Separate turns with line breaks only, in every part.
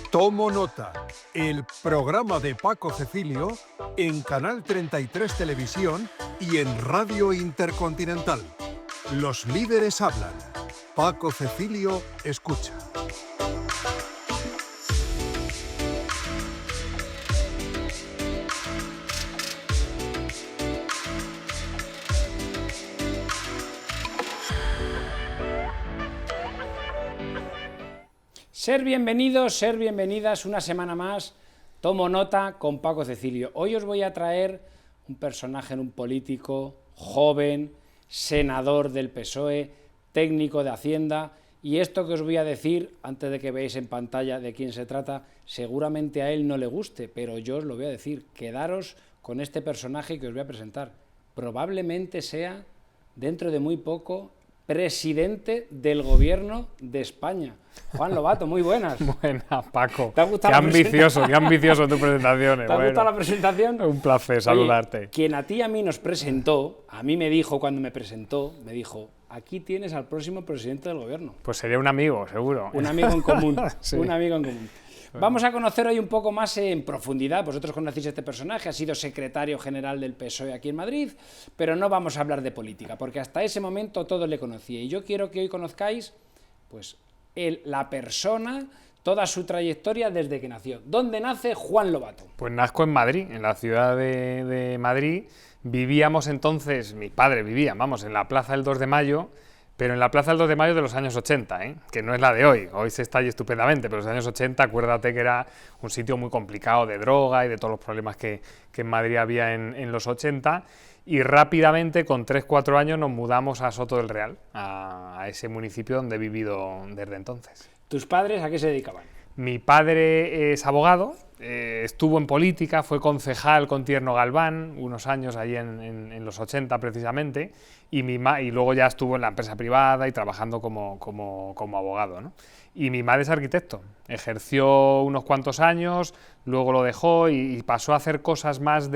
Tomo Nota, el programa de Paco Cecilio en Canal 33 Televisión y en Radio Intercontinental. Los líderes hablan. Paco Cecilio escucha.
Ser bienvenidos, ser bienvenidas una semana más, Tomo Nota con Paco Cecilio. Hoy os voy a traer un personaje, un político, joven, senador del PSOE, técnico de Hacienda, y esto que os voy a decir, antes de que veáis en pantalla de quién se trata, seguramente a él no le guste, pero yo os lo voy a decir, quedaros con este personaje que os voy a presentar. Probablemente sea, dentro de muy poco, presidente del gobierno de España. Juan Lobato, muy buenas.
Buenas, Paco.
¿Te ha gustado
qué ambicioso tu presentación.
¿Te ha gustado la presentación?
Un placer saludarte.
Oye, quien a ti y a mí nos presentó, a mí me dijo cuando me presentó, me dijo, aquí tienes al próximo presidente del gobierno.
Pues sería un amigo, seguro.
Un amigo en común,
Sí.
Un amigo en común. Vamos a conocer hoy un poco más en profundidad. Vosotros conocéis este personaje, ha sido secretario general del PSOE aquí en Madrid, pero no vamos a hablar de política, porque hasta ese momento todos le conocía. Y yo quiero que hoy conozcáis, pues, la persona, toda su trayectoria desde que nació. ¿Dónde nace Juan Lobato?
Pues nazco en Madrid, en la ciudad de Madrid. Vivíamos entonces, mis padres vivían, vamos, en la Plaza del 2 de Mayo, pero en la Plaza del 2 de Mayo de los años 80, que no es la de hoy. Hoy se está ahí estupendamente, pero en los años 80, acuérdate que era un sitio muy complicado de droga y de todos los problemas que en Madrid había en los 80, y rápidamente, con 3-4 años, nos mudamos a Soto del Real, a ese municipio donde he vivido desde entonces.
¿Tus padres a qué se dedicaban?
Mi padre es abogado, estuvo en política, fue concejal con Tierno Galván, unos años allí en los 80 precisamente, y luego ya estuvo en la empresa privada y trabajando como abogado, ¿no? Y mi madre es arquitecto, ejerció unos cuantos años, luego lo dejó y pasó a hacer cosas más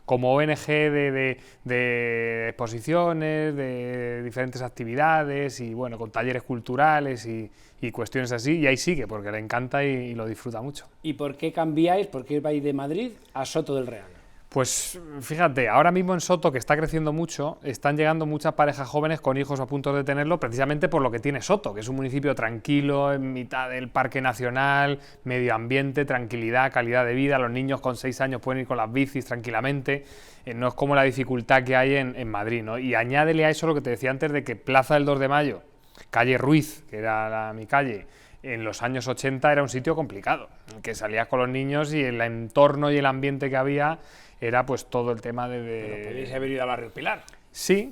como ONG de exposiciones, de diferentes actividades y bueno, con talleres culturales y cuestiones así, y ahí sigue, porque le encanta y lo disfruta mucho.
¿Y por qué cambiáis, por qué vais de Madrid a Soto del Real?
Pues fíjate, ahora mismo en Soto, que está creciendo mucho, están llegando muchas parejas jóvenes con hijos a punto de tenerlo, precisamente por lo que tiene Soto, que es un municipio tranquilo, en mitad del Parque Nacional, medio ambiente, tranquilidad, calidad de vida. Los niños con 6 años pueden ir con las bicis tranquilamente, no es como la dificultad que hay en Madrid, ¿no? Y añádele a eso lo que te decía antes de que Plaza del 2 de Mayo, calle Ruiz, que era mi calle, en los años 80 era un sitio complicado, que salías con los niños y el entorno y el ambiente que había era pues todo el tema
Pero podéis haber ido a Barrio Pilar.
Sí,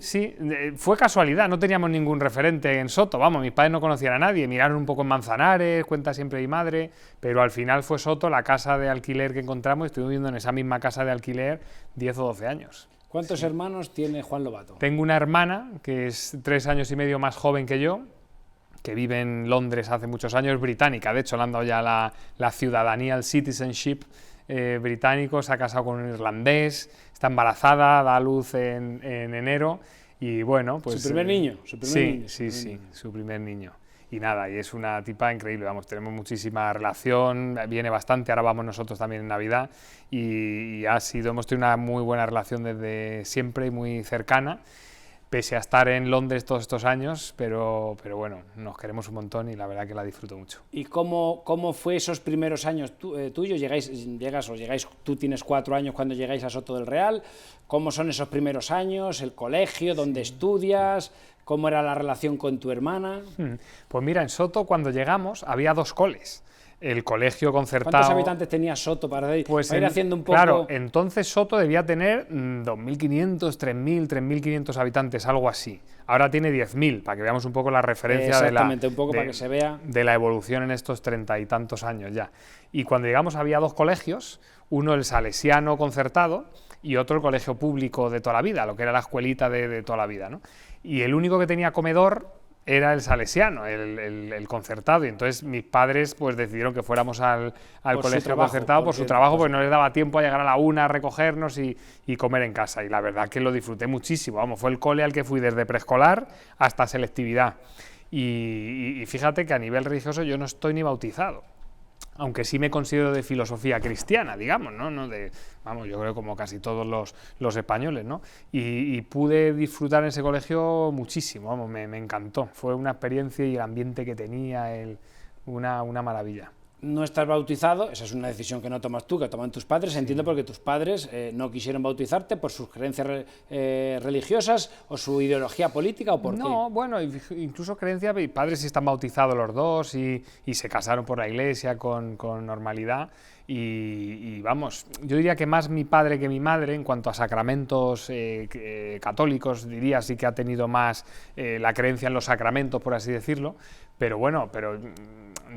fue casualidad, no teníamos ningún referente en Soto, vamos, mis padres no conocían a nadie, miraron un poco en Manzanares, cuenta siempre mi madre, pero al final fue Soto la casa de alquiler que encontramos y estuvimos viviendo en esa misma casa de alquiler 10 o 12 años.
¿Cuántos hermanos tiene Juan Lobato?
Tengo una hermana que es 3 años y medio más joven que yo, que vive en Londres hace muchos años, es británica, de hecho le han dado ya la ciudadanía, el citizenship británico, se ha casado con un irlandés, está embarazada, da a luz en enero y bueno, pues...
¿Su primer niño?
Sí, su primer niño. Y nada, y es una tipa increíble, vamos, tenemos muchísima relación, viene bastante, ahora vamos nosotros también en Navidad y hemos tenido una muy buena relación desde siempre y muy cercana, pese a estar en Londres todos estos años, pero bueno, nos queremos un montón y la verdad que la disfruto mucho.
¿Y cómo fue esos primeros años tuyos? Tú tienes 4 años cuando llegáis a Soto del Real, ¿cómo son esos primeros años, el colegio, dónde estudias, cómo era la relación con tu hermana?
Pues mira, en Soto cuando llegamos había 2 coles. El colegio concertado...
¿Cuántos habitantes tenía Soto para ir haciendo un poco...?
Claro, entonces Soto debía tener 2.500, 3.000, 3.500 habitantes, algo así. Ahora tiene 10.000, para que veamos un poco la referencia
para que se vea
de la evolución en estos 30 y tantos años ya. Y cuando llegamos había 2 colegios, uno el salesiano concertado y otro el colegio público de toda la vida, lo que era la escuelita de toda la vida, ¿no? Y el único que tenía comedor era el salesiano, el concertado, y entonces mis padres pues decidieron que fuéramos al colegio concertado por su trabajo, porque no les daba tiempo a llegar a la 1 a recogernos y comer en casa, y la verdad que lo disfruté muchísimo, vamos, fue el cole al que fui desde preescolar hasta selectividad. y fíjate que a nivel religioso yo no estoy ni bautizado, aunque sí me considero de filosofía cristiana, digamos, ¿no? Vamos, yo creo como casi todos los españoles, ¿no? Y pude disfrutar en ese colegio muchísimo, vamos, me encantó. Fue una experiencia y el ambiente que tenía, una maravilla.
No estás bautizado, esa es una decisión que no tomas tú, que toman tus padres, entiendo, porque tus padres no quisieron bautizarte por sus creencias religiosas o su ideología política, ¿o por qué?
No, bueno, incluso creencias, mis padres sí están bautizados los dos y se casaron por la iglesia con normalidad. Y vamos, yo diría que más mi padre que mi madre, en cuanto a sacramentos católicos, diría, sí que ha tenido más la creencia en los sacramentos, por así decirlo, pero bueno,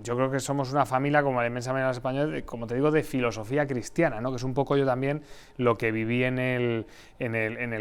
yo creo que somos una familia, como la inmensa mayoría de los españoles, como te digo, de filosofía cristiana, ¿no? Que es un poco yo también lo que viví en el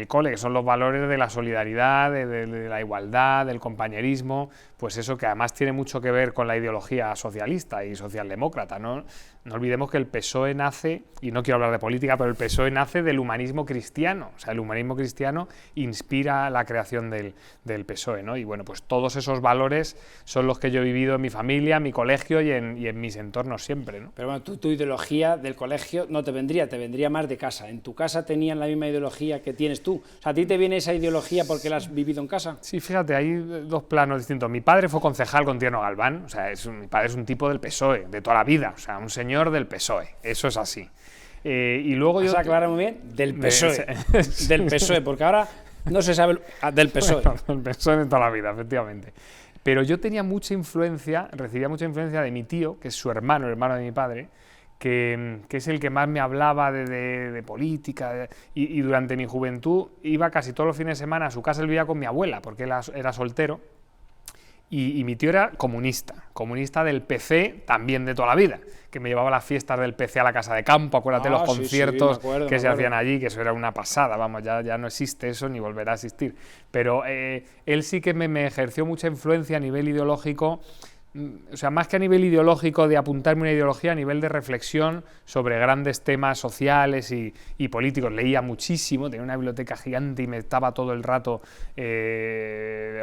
cole, que son los valores de la solidaridad, de la igualdad, del compañerismo, pues eso que además tiene mucho que ver con la ideología socialista y socialdemócrata, ¿no? No olvidemos que el PSOE nace, y no quiero hablar de política, pero el PSOE nace del humanismo cristiano, o sea, el humanismo cristiano inspira la creación del PSOE, ¿no? Y bueno, pues todos esos valores son los que yo he vivido en mi familia, en mi colegio y en mis entornos siempre, ¿no?
Pero bueno, tu ideología del colegio no te vendría más de casa. ¿En tu casa tenían la misma ideología que tienes tú? O sea, ¿a ti te viene esa ideología porque la has vivido en casa?
Sí, fíjate, hay dos planos distintos. Mi padre fue concejal con Tierno Galván, o sea, mi padre es un tipo del PSOE, de toda la vida, o sea, un señor del PSOE, eso es así. Y luego
yo... aclara muy bien, del PSOE, del PSOE, porque ahora no se sabe del PSOE.
Bueno, del PSOE de toda la vida, efectivamente. Pero yo tenía mucha influencia, recibía mucha influencia de mi tío, que es su hermano, el hermano de mi padre, que es el que más me hablaba de política, y durante mi juventud iba casi todos los fines de semana a su casa, él vivía con mi abuela, porque él era soltero, y mi tío era comunista del PC también de toda la vida, que me llevaba a las fiestas del PC a la casa de campo, acuérdate los conciertos que se hacían allí, que eso era una pasada, vamos, ya no existe eso ni volverá a existir, pero él sí que me ejerció mucha influencia a nivel ideológico, o sea, más que a nivel ideológico de apuntarme una ideología, a nivel de reflexión sobre grandes temas sociales y políticos. Leía muchísimo, tenía una biblioteca gigante y me estaba todo el rato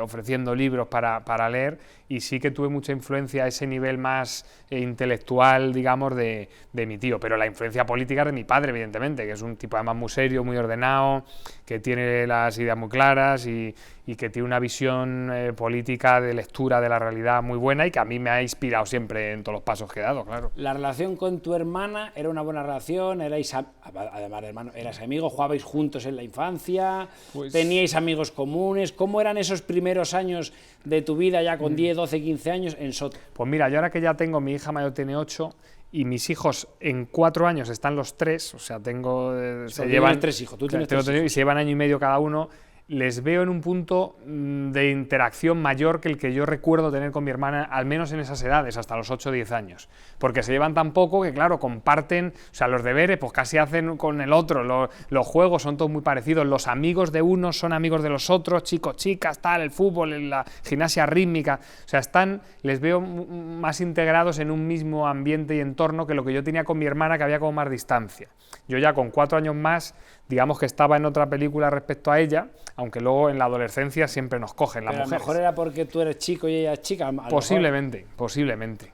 ofreciendo libros para leer, y sí que tuve mucha influencia a ese nivel más intelectual, digamos, de mi tío, pero la influencia política es de mi padre, evidentemente, que es un tipo además muy serio, muy ordenado, que tiene las ideas muy claras y que tiene una visión política de lectura de la realidad muy buena y que a mí me ha inspirado siempre en todos los pasos que he dado, claro.
¿La relación con tu hermana era una buena relación? Además de hermano, ¿eras amigos? ¿Jugabais juntos en la infancia? Pues... ¿teníais amigos comunes? ¿Cómo eran esos primeros años de tu vida, ya con 10, 12, 15 años, en Soto?
Pues mira, yo ahora que ya tengo, mi hija mayor tiene 8, y mis hijos en 4 años están los 3, o sea, tengo...
se llevan 3 hijos, tú tienes 3 hijos.
Y se llevan año y medio cada uno. Les veo en un punto de interacción mayor que el que yo recuerdo tener con mi hermana, al menos en esas edades, hasta los 8 o 10 años. Porque se llevan tan poco que, claro, comparten, o sea, los deberes, pues casi hacen con el otro, los juegos son todos muy parecidos, los amigos de unos son amigos de los otros, chicos, chicas, tal, el fútbol, la gimnasia rítmica, o sea, les veo más integrados en un mismo ambiente y entorno que lo que yo tenía con mi hermana, que había como más distancia. Yo ya con 4 años más, digamos que estaba en otra película respecto a ella, aunque luego en la adolescencia siempre nos cogen las mujeres.
A lo mejor era porque tú eres chico y ella es chica.
Posiblemente.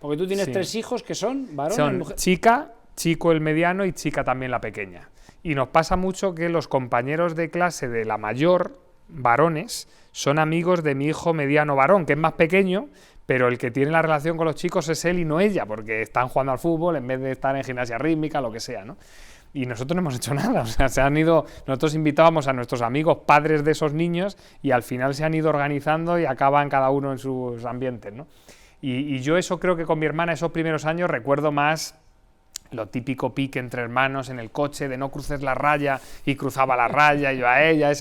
Porque tú tienes 3 hijos que son varones.
Son chica, chico el mediano y chica también la pequeña. Y nos pasa mucho que los compañeros de clase de la mayor, varones, son amigos de mi hijo mediano varón, que es más pequeño, pero el que tiene la relación con los chicos es él y no ella, porque están jugando al fútbol en vez de estar en gimnasia rítmica, lo que sea, ¿no? Y nosotros no hemos hecho nada, o sea, nosotros invitábamos a nuestros amigos padres de esos niños y al final se han ido organizando y acaban cada uno en sus ambientes, ¿no? Y yo eso creo que con mi hermana esos primeros años recuerdo más lo típico pique entre hermanos en el coche de no cruces la raya, y cruzaba la raya y yo a ella,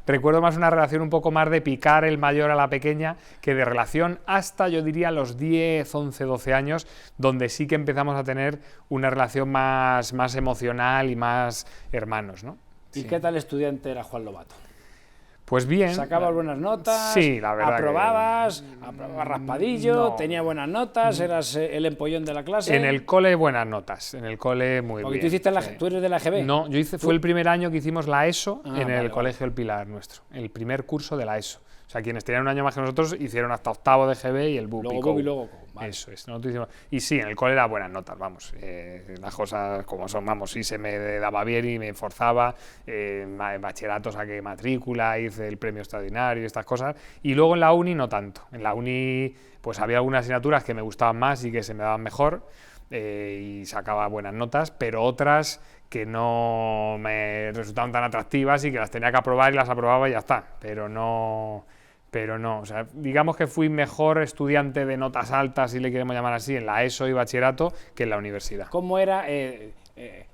recuerdo más una relación un poco más de picar el mayor a la pequeña que de relación hasta, yo diría, los 10, 11, 12 años, donde sí que empezamos a tener una relación más emocional y más hermanos, ¿no?
¿Y qué tal estudiante era Juan Lobato?
Pues bien.
¿Sacabas buenas notas?
Sí, la verdad.
¿Aprobabas raspadillo? No. ¿Tenías buenas notas? ¿Eras el empollón de la clase?
En el cole buenas notas, en el cole muy
Porque
bien.
¿Tú eres de la EGB?
No, fue el primer año que hicimos la ESO en el Colegio El Pilar nuestro, el primer curso de la ESO. O sea, quienes tenían un año más que nosotros hicieron hasta octavo de GB y el BUP
Luego BUP y luego CO.
Vale. Eso es. Y sí, en el cole era buenas notas, vamos. Las cosas como son, vamos, sí se me daba bien y me forzaba. En bachillerato saqué matrícula, hice el premio extraordinario y estas cosas. Y luego en la uni no tanto. En la uni pues había algunas asignaturas que me gustaban más y que se me daban mejor y sacaba buenas notas, pero otras que no me resultaban tan atractivas y que las tenía que aprobar y las aprobaba y ya está. Pero no, o sea, digamos que fui mejor estudiante de notas altas, si le queremos llamar así, en la ESO y bachillerato que en la universidad.
¿Cómo era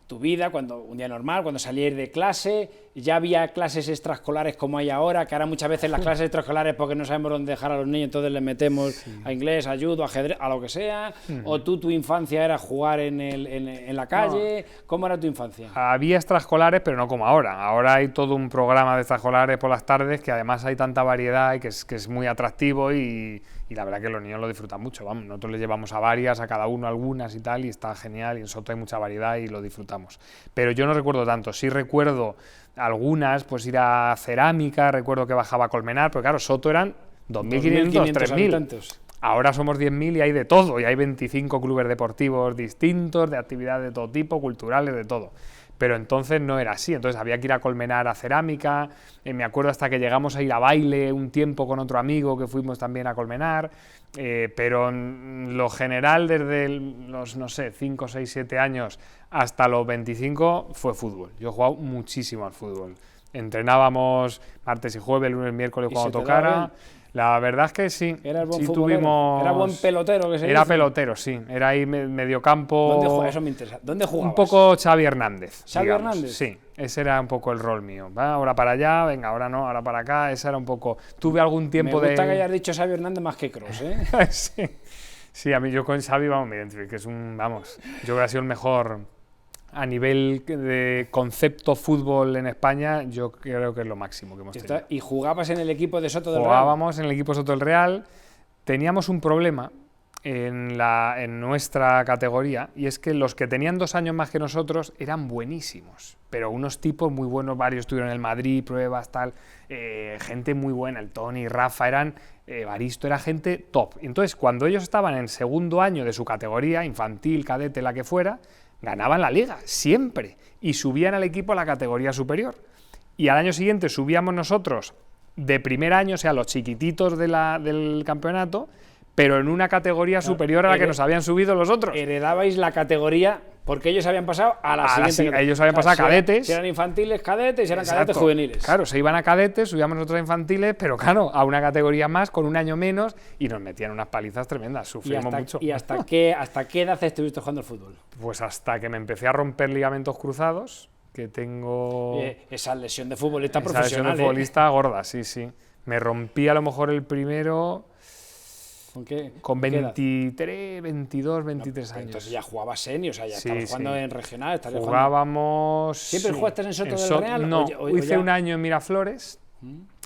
tu vida cuando un día normal, cuando salíais de clase? ¿Ya había clases extraescolares como hay ahora? Que ahora muchas veces las clases extraescolares, porque no sabemos dónde dejar a los niños, entonces les metemos a inglés, a judo, a ajedrez, a lo que sea. ¿O tu infancia era jugar en la calle? No. ¿Cómo era tu infancia?
Había extraescolares, pero no como ahora. Ahora hay todo un programa de extraescolares por las tardes que además hay tanta variedad y que es muy atractivo y la verdad que los niños lo disfrutan mucho. Vamos, nosotros les llevamos a varias, a cada uno algunas y tal, y está genial, y en Soto hay mucha variedad y lo disfrutamos. Pero yo no recuerdo tanto, sí recuerdo algunas, pues ir a cerámica, recuerdo que bajaba a Colmenar, porque claro, Soto eran 2.500, 3.000. Ahora somos 10.000 y hay de todo, y hay 25 clubes deportivos distintos, de actividades de todo tipo, culturales, de todo. Pero entonces no era así, entonces había que ir a Colmenar a cerámica, me acuerdo hasta que llegamos a ir a baile un tiempo con otro amigo que fuimos también a Colmenar, pero en lo general desde los, no sé, 5, 6, 7 años hasta los 25 fue fútbol. Yo he jugado muchísimo al fútbol. Entrenábamos martes y jueves, lunes, miércoles cuando tocara. La verdad es que sí.
¿Eras buen
sí
tuvimos... ¿Era buen pelotero? Que se
era
dice?
Pelotero, sí. Era ahí mediocampo.
¿Dónde jugabas? Eso me interesa. ¿Dónde jugabas?
Un poco Xavi Hernández.
¿Xavi Hernández?
Sí, ese era un poco el rol mío. ¿Va? Ahora para allá, venga, ahora no, ahora para acá. Ese era un poco... Tuve algún tiempo de...
Me gusta que hayas dicho Xavi Hernández más que Kroos, ¿eh?
Sí. Sí, a mí yo con Xavi, vamos, me identifico, que es un... Vamos, yo creo que ha sido el mejor... A nivel de concepto fútbol en España, yo creo que es lo máximo que hemos tenido.
¿Y jugabas en el equipo de Soto del Real?
Jugábamos en el equipo Soto del Real. Teníamos un problema en nuestra categoría, y es que los que tenían 2 años más que nosotros eran buenísimos, pero unos tipos muy buenos, varios estuvieron en el Madrid, pruebas, tal, gente muy buena, el Tony, Rafa, Baristo, era gente top. Entonces, cuando ellos estaban en segundo año de su categoría, infantil, cadete, la que fuera, ganaban la liga, siempre, y subían al equipo a la categoría superior. Y al año siguiente subíamos nosotros de primer año, o sea, los chiquititos del campeonato, pero en una categoría superior a la que nos habían subido los otros.
Heredabais la categoría, porque ellos habían pasado a la siguiente.
Ellos habían pasado a cadetes.
Si eran infantiles, cadetes, y eran cadetes juveniles.
Claro, se iban a cadetes, subíamos nosotros a infantiles, pero claro, a una categoría más, con un año menos, y nos metían unas palizas tremendas, sufrimos mucho.
¿Y hasta qué edad estuviste jugando al fútbol?
Pues hasta que me empecé a romper ligamentos cruzados, que tengo...
Esa lesión de futbolista profesional.
Esa lesión de futbolista gorda, sí, sí. Me rompí a lo mejor el primero...
¿Con qué?
Con 23, 22, 23 años.
Entonces ya jugabas senior, o sea, ya estabas jugando en regional.
Jugábamos...
¿Siempre jugaste en Soto del Real?
No, hice un año en Miraflores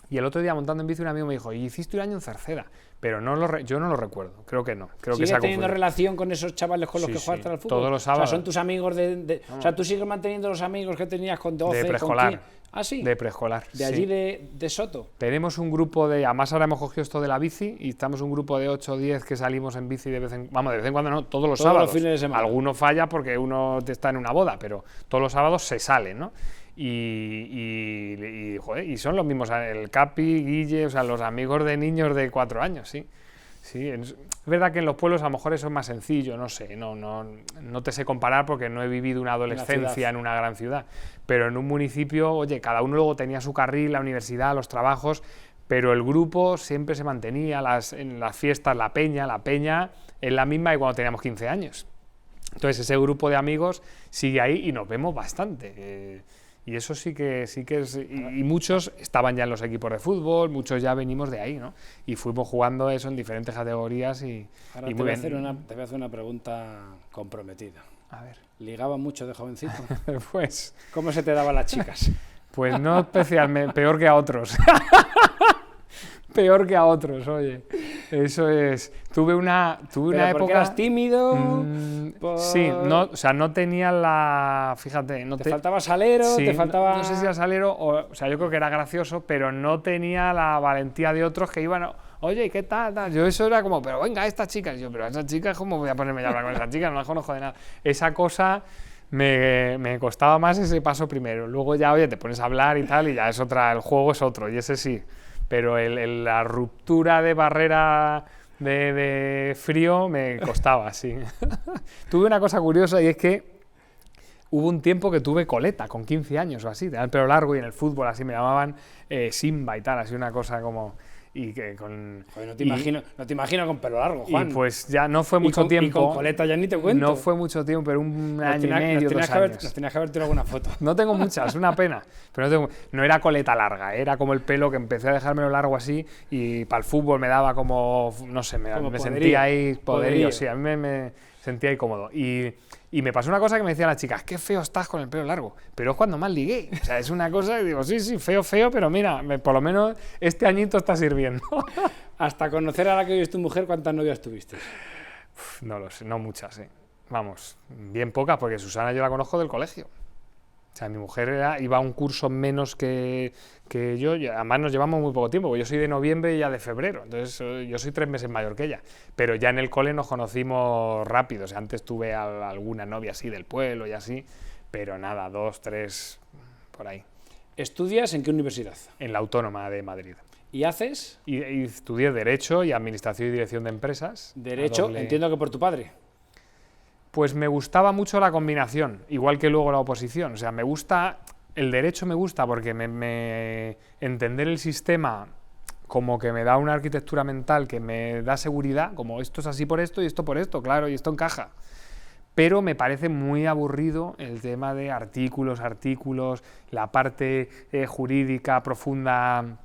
y el otro día montando en bici un amigo me dijo, ¿y hiciste un año en Cerceda? Pero yo no lo recuerdo, creo que no.
¿Sigues teniendo relación con esos chavales con los que jugaste al fútbol?
Todos los sábados.
O sea, son tus amigos O sea, ¿tú sigues manteniendo los amigos que tenías con 12?
De preescolar.
¿Ah, sí?
De preescolar.
¿De allí de Soto?
Tenemos un grupo de... Además ahora hemos cogido esto de la bici y estamos un grupo de 8 o 10 que salimos en bici de vez en cuando, no, todos los sábados.
Los fines de semana.
Alguno falla porque uno está en una boda, pero todos los sábados se sale, ¿no? Joder, y son los mismos, el Capi, Guille, o sea, los amigos de niños de 4 años, sí. Sí, es verdad que en los pueblos a lo mejor eso es más sencillo, no sé, no te sé comparar porque no he vivido una adolescencia en una gran ciudad, pero en un municipio, oye, cada uno luego tenía su carril, la universidad, los trabajos, pero el grupo siempre se mantenía, en las fiestas, la peña es la misma que cuando teníamos 15 años. Entonces ese grupo de amigos sigue ahí y nos vemos bastante. Y eso sí que es... Y muchos estaban ya en los equipos de fútbol, muchos ya venimos de ahí, ¿no? Y fuimos jugando eso en diferentes categorías y...
Ahora te voy a hacer una pregunta comprometida.
A ver.
¿Ligaba mucho de jovencito?
Pues...
¿Cómo se te daban las chicas?
Pues no especialmente, peor que a otros. peor que a otros, oye. Eso es. Tuve una época...
¿Porque eras tímido?
Sí, no, o sea, no tenía la... Fíjate, no
¿Te faltaba salero?
Sí,
¿Te faltaba...?
no sé si era salero, o sea, yo creo que era gracioso, pero no tenía la valentía de otros que iban... Oye, ¿qué tal? Yo eso era como, pero venga, esta chica. Y yo, pero esa chica, ¿cómo voy a ponerme a hablar con esa chica? No la conozco de nada. Esa cosa... Me costaba más ese paso primero. Luego ya, oye, te pones a hablar y tal, y ya es otra, el juego es otro, y ese sí. Pero la ruptura de barrera de frío me costaba, sí. Tuve una cosa curiosa, y es que hubo un tiempo que tuve coleta, con 15 años o así, tenía el pelo largo, y en el fútbol así me llamaban Simba y tal, así una cosa como... Y que con...
Joder, no te imagino con pelo largo, Juan.
Y pues ya no fue mucho tiempo.
Y con coleta ya ni te cuento.
No fue mucho tiempo, pero un año y medio, 2 años.
Nos tenías que haber tirado alguna foto.
No tengo muchas, una pena. Pero no era coleta larga, era como el pelo que empecé a dejármelo largo así, y para el fútbol me daba como, no sé, me sentía ahí poderío. Sí, a mí me sentía ahí cómodo. Y me pasó una cosa que me decían las chicas, qué feo estás con el pelo largo, pero es cuando más ligué. O sea, es una cosa que digo, sí, feo, pero mira, por lo menos este añito está sirviendo.
Hasta conocer a la que hoy es tu mujer, ¿cuántas novias tuviste?
No lo sé, no muchas, Vamos, bien pocas, porque Susana yo la conozco del colegio. O sea, mi mujer iba a un curso menos que yo, y además nos llevamos muy poco tiempo, porque yo soy de noviembre y ella de febrero, entonces yo soy 3 meses mayor que ella, pero ya en el cole nos conocimos rápido. O sea, antes tuve alguna novia así del pueblo y así, pero nada, 2, 3, por ahí.
¿Estudias en qué universidad?
En la Autónoma de Madrid.
¿Y haces?
Y estudié Derecho y Administración y Dirección de Empresas.
Derecho, entiendo que por tu padre.
Pues me gustaba mucho la combinación, igual que luego la oposición. O sea, el derecho me gusta porque entender el sistema como que me da una arquitectura mental que me da seguridad, como esto es así por esto y esto por esto, claro, y esto encaja. Pero me parece muy aburrido el tema de artículos, la parte jurídica profunda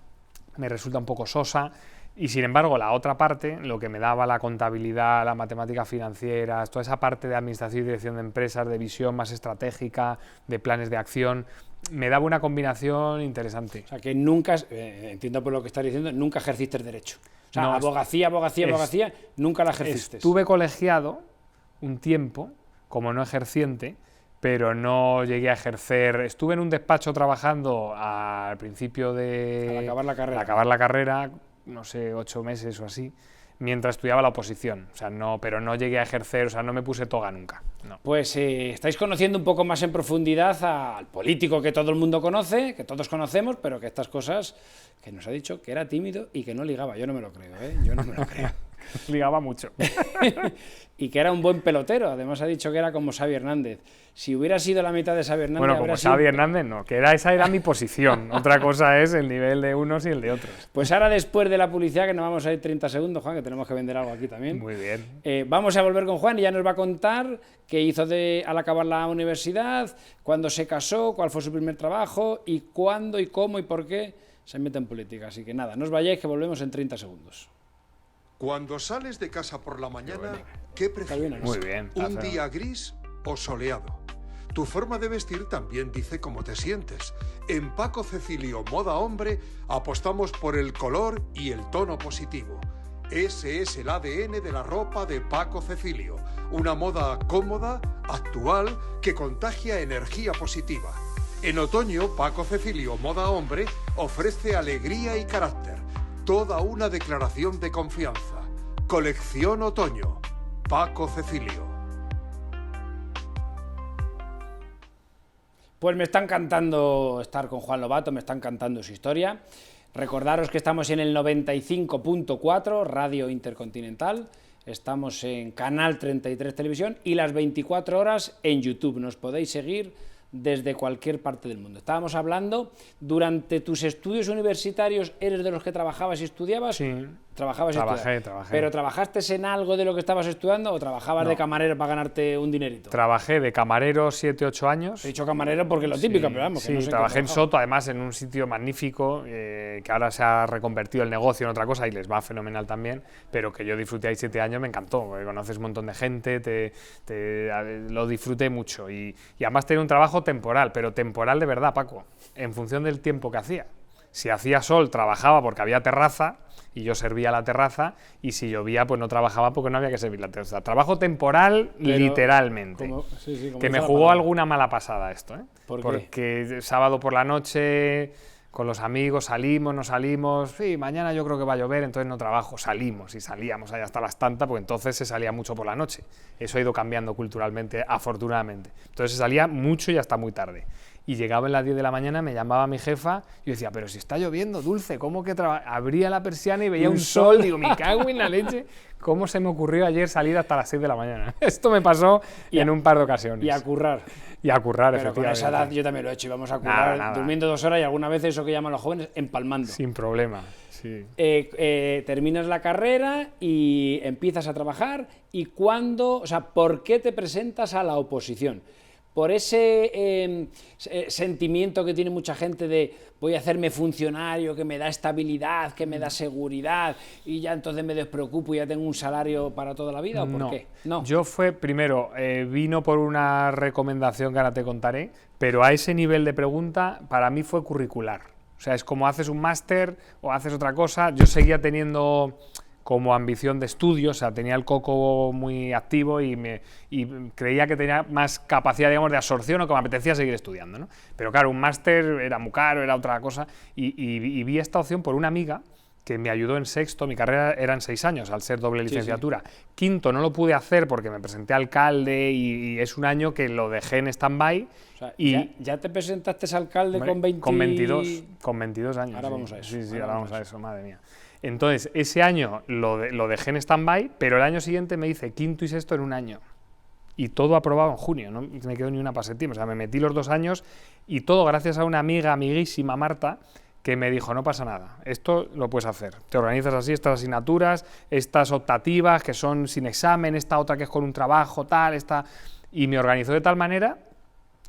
me resulta un poco sosa. Y sin embargo, la otra parte, lo que me daba la contabilidad, las matemáticas financieras, toda esa parte de administración y dirección de empresas, de visión más estratégica, de planes de acción, me daba una combinación interesante.
O sea, que nunca, entiendo por lo que estás diciendo, nunca ejerciste el derecho. O sea, no, abogacía, nunca la ejerciste.
Estuve colegiado un tiempo, como no ejerciente, pero no llegué a ejercer. Estuve en un despacho trabajando al principio de...
Al
acabar la carrera, no sé, 8 meses o así, mientras estudiaba la oposición. O sea, pero no llegué a ejercer, o sea, no me puse toga nunca. No.
Pues estáis conociendo un poco más en profundidad al político que todo el mundo conoce, que todos conocemos, pero que estas cosas, que nos ha dicho que era tímido y que no ligaba. Yo no me lo creo, Yo no me lo creo.
Ligaba mucho.
Y que era un buen pelotero, además ha dicho que era como Xavi Hernández. Si hubiera sido la mitad de Xavi Hernández...
Bueno, como Xavi Hernández no, que esa era mi posición. Otra cosa es el nivel de unos y el de otros.
Pues ahora, después de la publicidad, que nos vamos a ir 30 segundos, Juan, que tenemos que vender algo aquí también.
Muy bien.
Vamos a volver con Juan y ya nos va a contar qué hizo al acabar la universidad, cuándo se casó, cuál fue su primer trabajo y cuándo y cómo y por qué se mete en política. Así que nada, no os vayáis, que volvemos en 30 segundos.
Cuando sales de casa por la mañana, ¿qué prefieres?
Muy bien.
¿Un día gris o soleado? Tu forma de vestir también dice cómo te sientes. En Paco Cecilio Moda Hombre apostamos por el color y el tono positivo. Ese es el ADN de la ropa de Paco Cecilio. Una moda cómoda, actual, que contagia energía positiva. En otoño, Paco Cecilio Moda Hombre ofrece alegría y carácter. Toda una declaración de confianza. Colección Otoño. Paco Cecilio.
Pues me está encantando estar con Juan Lobato, me está encantando su historia. Recordaros que estamos en el 95.4, Radio Intercontinental. Estamos en Canal 33 Televisión y las 24 horas en YouTube. Nos podéis seguir desde cualquier parte del mundo. Estábamos hablando, durante tus estudios universitarios, ¿eres de los que trabajabas y estudiabas?
Sí.
Trabajé. ¿Pero trabajaste en algo de lo que estabas estudiando o trabajabas de camarero para ganarte un dinerito?
Trabajé de camarero 7, 8 años.
He dicho camarero porque es lo típico, pero vamos.
Sí, trabajé en Soto, además en un sitio magnífico, que ahora se ha reconvertido el negocio en otra cosa y les va fenomenal también, pero que yo disfruté ahí 7 años, me encantó, porque conoces un montón de gente, lo disfruté mucho y además tenía un trabajo temporal, pero temporal de verdad, Paco, en función del tiempo que hacía. Si hacía sol, trabajaba porque había terraza, y yo servía la terraza, y si llovía, pues no trabajaba porque no había que servir la terraza. Trabajo temporal,
Pero,
literalmente. Que me jugó alguna mala pasada esto, ¿eh?
¿Por qué?
Porque sábado por la noche, con los amigos, salimos, no salimos, sí, mañana yo creo que va a llover, entonces no trabajo, salimos, y salíamos ahí hasta las tantas, porque entonces se salía mucho por la noche. Eso ha ido cambiando culturalmente, afortunadamente. Entonces se salía mucho y hasta muy tarde. Y llegaba en las 10 de la mañana, me llamaba mi jefa, y yo decía, pero si está lloviendo, Dulce, ¿cómo que abría la persiana y veía un sol? Digo, me cago en la leche. ¿Cómo se me ocurrió ayer salir hasta las 6 de la mañana? Esto me pasó en un par de ocasiones.
Y a currar.
Y a currar,
Pero con
efectivamente.
esa edad yo también lo he hecho, íbamos a currar
Nada.
durmiendo 2 horas y alguna vez eso que llaman los jóvenes, empalmando.
Sin problema, sí.
Terminas la carrera y empiezas a trabajar, y cuándo, o sea, ¿por qué te presentas a la oposición? Por ese sentimiento que tiene mucha gente de voy a hacerme funcionario, que me da estabilidad, que me da seguridad, y ya entonces me despreocupo y ya tengo un salario para toda la vida, ¿o por qué? No.
Yo primero, vino por una recomendación que ahora te contaré, pero a ese nivel de pregunta para mí fue curricular. O sea, es como haces un máster o haces otra cosa. Yo seguía teniendo como ambición de estudio, o sea, tenía el coco muy activo y creía que tenía más capacidad, digamos, de absorción, o que me apetecía seguir estudiando, ¿no? Pero claro, un máster era muy caro, era otra cosa, y vi esta opción por una amiga que me ayudó en sexto. Mi carrera era en 6 años, al ser doble licenciatura. Sí. Quinto no lo pude hacer porque me presenté a alcalde y es un año que lo dejé en stand-by.
O sea, ¿ya te presentaste a alcalde, hombre, con
22 años.
Ahora vamos a eso.
Sí, ahora vamos a eso, madre mía. Entonces, ese año lo dejé en stand-by, pero el año siguiente me hice quinto y sexto en un año. Y todo aprobado en junio, no me quedó ni una para septiembre. O sea, me metí los 2 años, y todo gracias a una amiga, amiguísima, Marta, que me dijo, no pasa nada, esto lo puedes hacer. Te organizas así, estas asignaturas, estas optativas que son sin examen, esta otra que es con un trabajo, tal, esta... Y me organizó de tal manera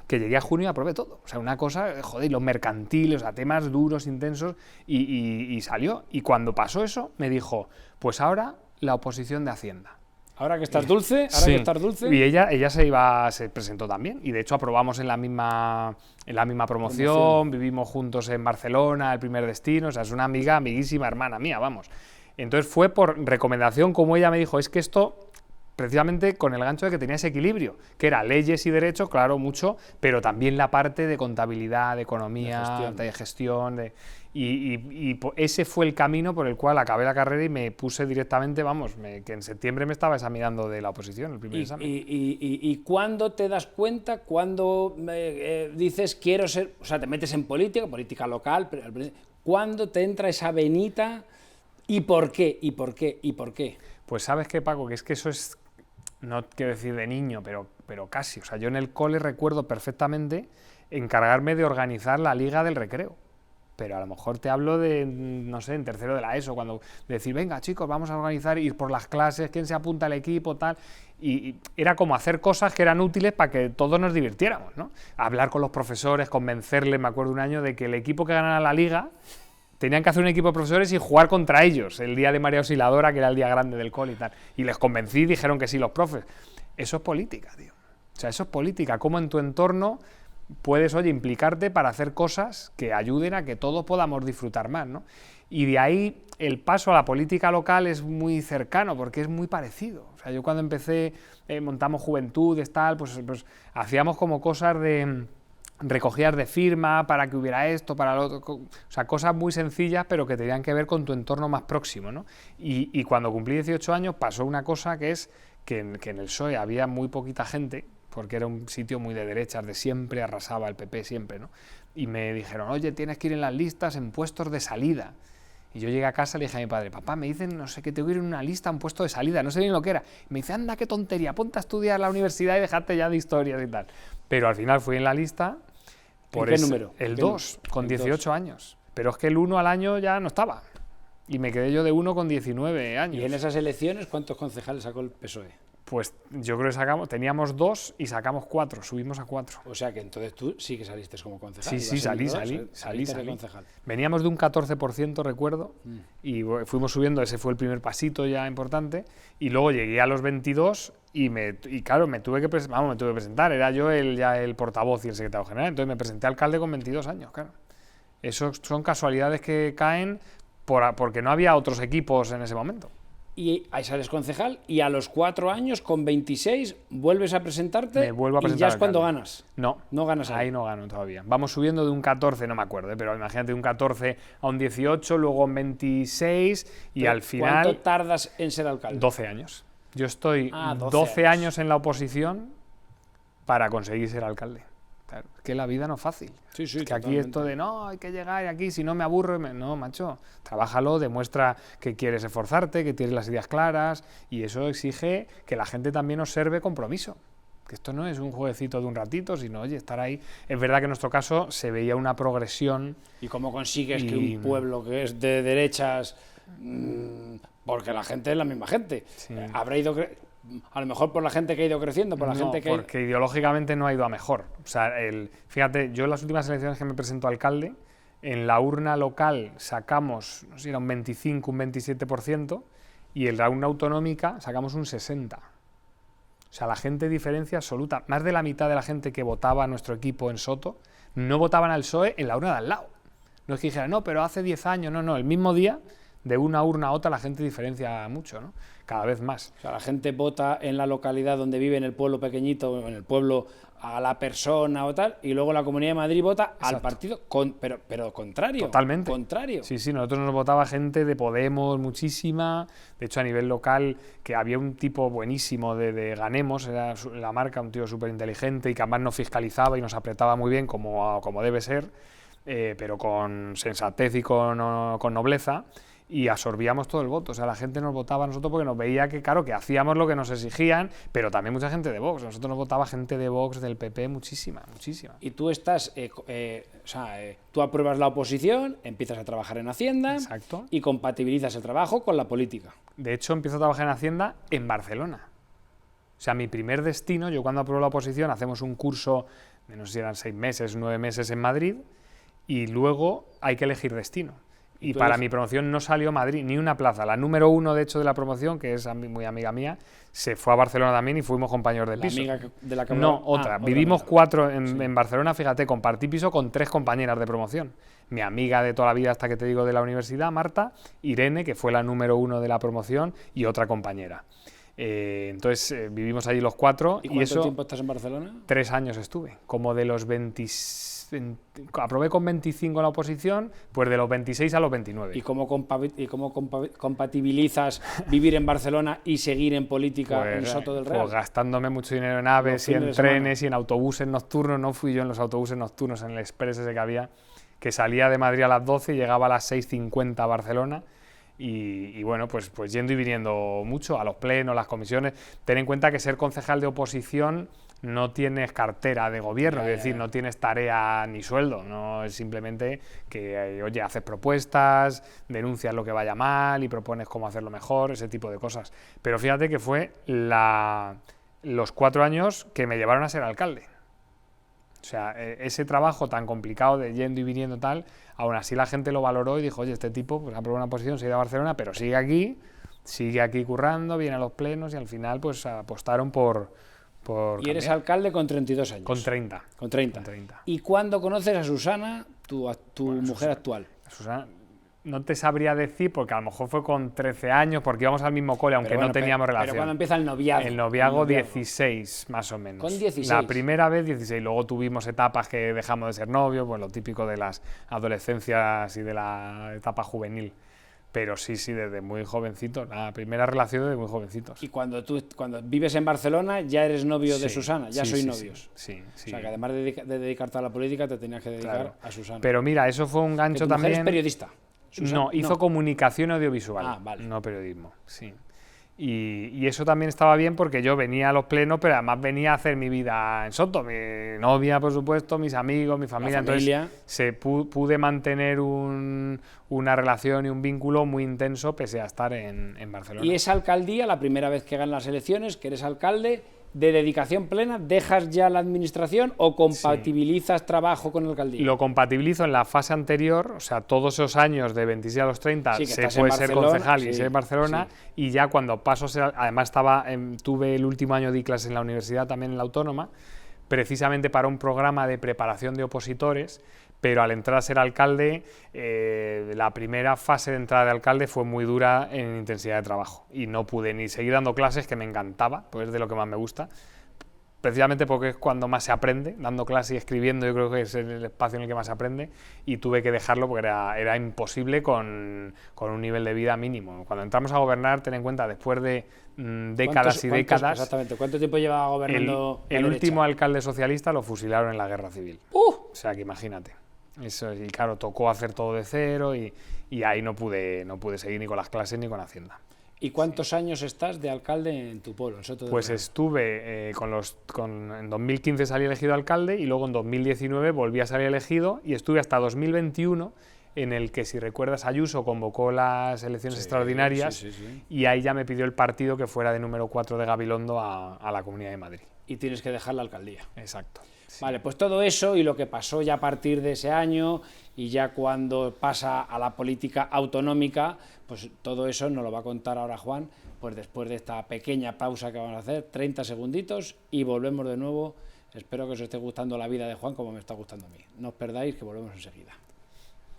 que llegué a junio y aprobé todo. O sea, una cosa, joder, los mercantiles, o sea, temas duros, intensos, y salió. Y cuando pasó eso, me dijo, pues ahora la oposición de Hacienda.
Ahora que estás dulce,
que estás dulce. Y ella se presentó también, y de hecho aprobamos en la misma promoción, vivimos juntos en Barcelona, el primer destino, o sea, es una amiga, amiguísima, hermana mía, vamos. Entonces fue por recomendación, como ella me dijo, es que esto, precisamente con el gancho de que tenía ese equilibrio, que era leyes y derecho, claro, mucho, pero también la parte de contabilidad, de economía, de gestión, y ese fue el camino por el cual acabé la carrera y me puse directamente, vamos, que en septiembre me estaba examinando de la oposición, el primer examen.
¿Y cuándo te das cuenta, cuándo dices quiero ser, o sea, te metes en política local, cuándo te entra esa venita y por qué, y por qué, y por qué?
Pues sabes qué, Paco, que es que eso es, no quiero decir de niño, pero casi, o sea, yo en el cole recuerdo perfectamente encargarme de organizar la liga del recreo. Pero a lo mejor te hablo de, no sé, en tercero de la ESO, cuando decir, venga chicos, vamos a organizar, ir por las clases, quién se apunta al equipo, tal, y era como hacer cosas que eran útiles para que todos nos divirtiéramos, ¿no? Hablar con los profesores, convencerles, me acuerdo un año de que el equipo que ganara la liga tenían que hacer un equipo de profesores y jugar contra ellos, el día de María Auxiliadora, que era el día grande del cole y tal, y les convencí y dijeron que sí los profes. Eso es política, tío. O sea, eso es política, cómo en tu entorno puedes, oye, implicarte para hacer cosas que ayuden a que todos podamos disfrutar más, ¿no? Y de ahí el paso a la política local es muy cercano, porque es muy parecido. O sea, yo cuando empecé, montamos juventudes, tal, pues hacíamos como cosas de recogías de firma para que hubiera esto, para lo otro, o sea, cosas muy sencillas, pero que tenían que ver con tu entorno más próximo, ¿no? Y cuando cumplí 18 años pasó una cosa que es que en el PSOE había muy poquita gente, porque era un sitio muy de derechas, de siempre arrasaba el PP, siempre, ¿no? Y me dijeron, oye, tienes que ir en las listas en puestos de salida. Y yo llegué a casa y le dije a mi padre, papá, me dicen, no sé qué, tengo que ir en una lista, un puesto de salida, no sé bien lo que era. Y me dice, anda, qué tontería, ponte a estudiar la universidad y dejate ya de historias y tal. Pero al final fui en la lista.
¿En qué número?
El 2, con 18 años. Pero es que el 1 al año ya no estaba. Y me quedé yo de 1 con 19 años.
¿Y en esas elecciones cuántos concejales sacó el PSOE?
Pues yo creo que teníamos 2 y sacamos 4, subimos a 4.
O sea que entonces tú sí que saliste como concejal.
Sí, salí. Veníamos de un 14%, recuerdo, y fuimos subiendo, ese fue el primer pasito ya importante, y luego llegué a los 22 y claro, me tuve que presentar, era yo ya el portavoz y el secretario general, entonces me presenté a alcalde con 22 años, claro. Eso son casualidades que caen porque no había otros equipos en ese momento.
Y ahí sales concejal y a los 4 años, con 26, vuelves a presentarte.
Me vuelvo a presentar
y ya es
al
cuando
alcalde.
ganas.
No,
No ganas
ahí no gano todavía. Vamos subiendo de un 14, no me acuerdo, pero imagínate, de un 14 a un 18, luego un 26 y
Pero
al final...
¿cuánto tardas en ser alcalde?
12 años. Yo estoy
12
12
años.
años en la oposición para conseguir ser alcalde. Claro, es que la vida no es fácil.
Sí, sí,
Es que aquí
totalmente.
esto de no, hay que llegar y aquí, si no me aburro, no, macho, trabájalo, demuestra que quieres esforzarte, que tienes las ideas claras y eso exige que la gente también observe compromiso. Que esto no es un jueguecito de un ratito, sino, oye, estar ahí. Es verdad que en nuestro caso se veía una progresión.
¿Y cómo consigues que
Y-
un pueblo que es de derechas, porque la gente es la misma gente,
Sí.
habrá ido a lo mejor por la gente que ha ido creciendo, por la
No,
gente que
porque ideológicamente no ha ido a mejor. O sea, fíjate, yo en las últimas elecciones que me presento a alcalde, en la urna local sacamos, no sé si era un 25, un 27%, y en la urna autonómica sacamos un 60%. O sea, la gente diferencia absoluta. Más de la mitad de la gente que votaba a nuestro equipo en Soto no votaban al PSOE en la urna de al lado. No es que dijeran, no, pero hace 10 años, no, el mismo día, de una urna a otra, la gente diferencia mucho, ¿no? Cada vez más.
O sea, la gente vota en la localidad donde vive, en el pueblo pequeñito, en el pueblo a la persona o tal, y luego la Comunidad de Madrid vota al
Exacto.
partido, pero contrario.
Totalmente.
Contrario.
Sí, sí, nosotros nos votaba gente de Podemos, muchísima. De hecho, a nivel local, que había un tipo buenísimo de Ganemos, era la marca, un tío súper inteligente y que además nos fiscalizaba y nos apretaba muy bien, como debe ser, pero con sensatez y con nobleza. Y absorbíamos todo el voto, o sea, la gente nos votaba a nosotros porque nos veía que, claro, que hacíamos lo que nos exigían, pero también mucha gente de Vox, nosotros nos votaba gente de Vox, del PP, muchísima.
Y tú estás, tú apruebas la oposición, empiezas a trabajar en Hacienda.
Exacto.
Y compatibilizas el trabajo con la política.
De hecho, empiezo a trabajar en Hacienda en Barcelona. O sea, mi primer destino, yo cuando apruebo la oposición, hacemos un curso, de no sé si eran 6 meses, 9 meses en Madrid, y luego hay que elegir destino. Y
tú
para
eliges-
mi promoción no salió Madrid ni una plaza. La número 1, de hecho, de la promoción, que es muy amiga mía, se fue a Barcelona también y fuimos compañeros de
La
piso.
amiga de la que
No,
hablaba-
otra.
otra
Vivimos
amiga.
4 en Barcelona, fíjate, compartí piso con 3 compañeras de promoción. Mi amiga de toda la vida, hasta que te digo, de la universidad, Marta, Irene, que fue la número 1 de la promoción, y otra compañera. Entonces vivimos allí los 4
¿Y
y
cuánto
eso
tiempo estás en Barcelona?
3 años estuve, como de los aprobé con 25 en la oposición, pues de los 26 a los 29.
¿Y cómo compatibilizas vivir en Barcelona y seguir en política en Soto del Real?
Pues gastándome mucho dinero en aves
Los
y en
fines de semana.
trenes y en autobuses nocturnos. No fui yo en los autobuses nocturnos, en el express ese que había, que salía de Madrid a las 12 y llegaba a las 6:50 a Barcelona. Y bueno, pues yendo y viniendo mucho a los plenos, las comisiones. Ten en cuenta que ser concejal de oposición no tienes cartera de gobierno, es decir, no tienes tarea ni sueldo, no es simplemente que, oye, haces propuestas, denuncias lo que vaya mal y propones cómo hacerlo mejor, ese tipo de cosas. Pero fíjate que fue los 4 años que me llevaron a ser alcalde. O sea, ese trabajo tan complicado de yendo y viniendo tal, aún así la gente lo valoró y dijo, oye, este tipo pues aprobó una posición, se ha ido a Barcelona, pero sigue aquí currando, viene a los plenos y al final pues apostaron por
Y eres
cambiar.
alcalde con 32 años.
Con 30.
Con 30.
Con 30.
¿Y cuándo conoces a Susana, tu mujer actual?
Susana, no te sabría decir porque a lo mejor fue con 13 años, porque íbamos al mismo cole, aunque
Pero bueno,
no teníamos
pero
relación.
¿cuándo empieza el noviazgo?
El noviazgo 16, más o menos.
Con 16.
La primera vez 16, luego tuvimos etapas que dejamos de ser novios, pues lo típico de las adolescencias y de la etapa juvenil. Pero sí, desde muy jovencito, la primera relación desde muy jovencitos.
Y cuando vives en Barcelona ya eres novio de
Sí,
Susana, ya
sí,
sois
sí,
novios.
Sí.
O sea, que además de dedicarte a la política te tenías que dedicar
Claro.
a Susana.
Pero mira, eso fue un
Que
gancho
tu mujer
también.
es periodista. Susana,
No, hizo comunicación audiovisual,
Ah, vale.
no periodismo, sí. Y eso también estaba bien porque yo venía a los plenos, pero además venía a hacer mi vida en Soto, mi novia, por supuesto, mis amigos, mi familia.
familia.
Entonces pude mantener una relación y un vínculo muy intenso pese a estar en Barcelona.
Y esa alcaldía, la primera vez que ganas las elecciones, que eres alcalde, de dedicación plena, ¿dejas ya la administración o compatibilizas trabajo con la alcaldía?
Lo compatibilizo en la fase anterior, o sea, todos esos años de 26 a los 30
Sí, que
se
estás en
puede ser
Barcelona,
concejal y
sí,
ser en Barcelona, y ya cuando paso a ser, además tuve el último año de clases en la universidad, también en la Autónoma, precisamente para un programa de preparación de opositores, pero al entrar a ser alcalde, la primera fase de entrada de alcalde fue muy dura en intensidad de trabajo y no pude ni seguir dando clases, que me encantaba, pues es de lo que más me gusta, precisamente porque es cuando más se aprende, dando clases y escribiendo. Yo creo que es el espacio en el que más se aprende, y tuve que dejarlo porque era imposible con un nivel de vida mínimo. Cuando entramos a gobernar, ten en cuenta, después de décadas y décadas...
Exactamente, ¿cuánto tiempo lleva gobernando
el último alcalde socialista lo fusilaron en la Guerra Civil. O sea que imagínate. Eso, y claro, tocó hacer todo de cero y ahí no pude seguir ni con las clases ni con Hacienda.
¿Y cuántos años estás de alcalde en tu pueblo, en Soto del
Pues
Real?
estuve, en 2015 salí elegido alcalde y luego en 2019 volví a salir elegido y estuve hasta 2021, en el que, si recuerdas, Ayuso convocó las elecciones extraordinarias,
sí.
Y ahí ya me pidió el partido que fuera de número 4 de Gabilondo a la Comunidad de Madrid.
Y tienes que dejar la alcaldía.
Exacto. Sí.
Vale, pues todo eso y lo que pasó ya a partir de ese año y ya cuando pasa a la política autonómica, pues todo eso nos lo va a contar ahora Juan, pues después de esta pequeña pausa que vamos a hacer, 30 segunditos y volvemos de nuevo. Espero que os esté gustando la vida de Juan como me está gustando a mí. No os perdáis, que volvemos enseguida.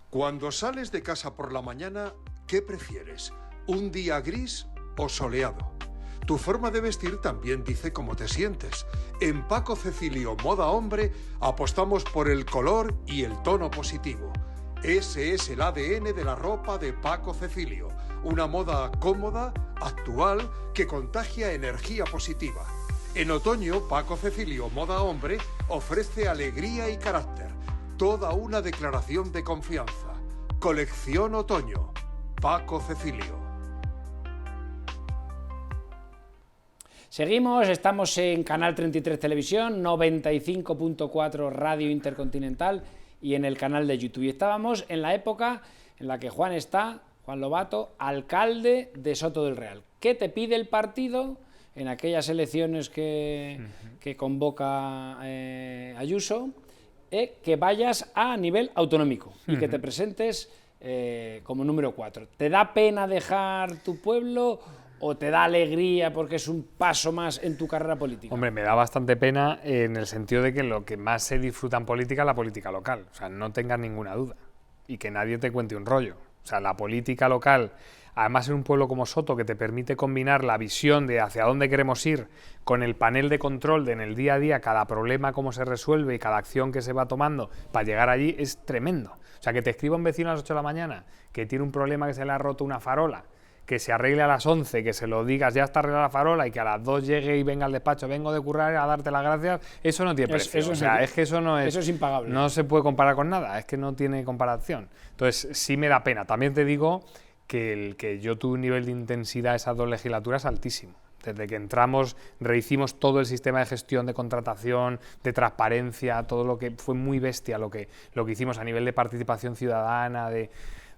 Cuando sales de casa por la mañana, ¿qué prefieres? ¿Un día gris o soleado? Tu forma de vestir también dice cómo te sientes. En Paco Cecilio Moda Hombre apostamos por el color y el tono positivo. Ese es el ADN de la ropa de Paco Cecilio. Una moda cómoda, actual, que contagia energía positiva. En otoño, Paco Cecilio Moda Hombre ofrece alegría y carácter. Toda una declaración de confianza. Colección Otoño. Paco Cecilio.
Seguimos, estamos en Canal 33 Televisión, 95.4 Radio Intercontinental y en el canal de YouTube. Y estábamos en la época en la que Juan Lobato, alcalde de Soto del Real. ¿Qué te pide el partido en aquellas elecciones que convoca Ayuso? Que vayas a nivel autonómico y que te presentes como número 4. ¿Te da pena dejar tu pueblo o te da alegría porque es un paso más en tu carrera política?
Hombre, me da bastante pena en el sentido de que lo que más se disfruta en política es la política local. O sea, no tengas ninguna duda. Y que nadie te cuente un rollo. O sea, la política local, además en un pueblo como Soto, que te permite combinar la visión de hacia dónde queremos ir con el panel de control de en el día a día cada problema, cómo se resuelve y cada acción que se va tomando para llegar allí, es tremendo. O sea, que te escriba un vecino a las 8 de la mañana que tiene un problema, que se le ha roto una farola, que se arregle a las 11, que se lo digas, ya está arreglada la farola, y que a las 2 llegue y venga al despacho, vengo de currar a darte las gracias, eso no tiene precio.
Eso
o sea, es que eso no es...
Eso es impagable.
No se puede comparar con nada, es que no tiene comparación. Entonces, sí me da pena. También te digo que yo tuve un nivel de intensidad esas 2 legislaturas altísimo. Desde que entramos, rehicimos todo el sistema de gestión, de contratación, de transparencia, todo lo que fue muy bestia lo que hicimos a nivel de participación ciudadana,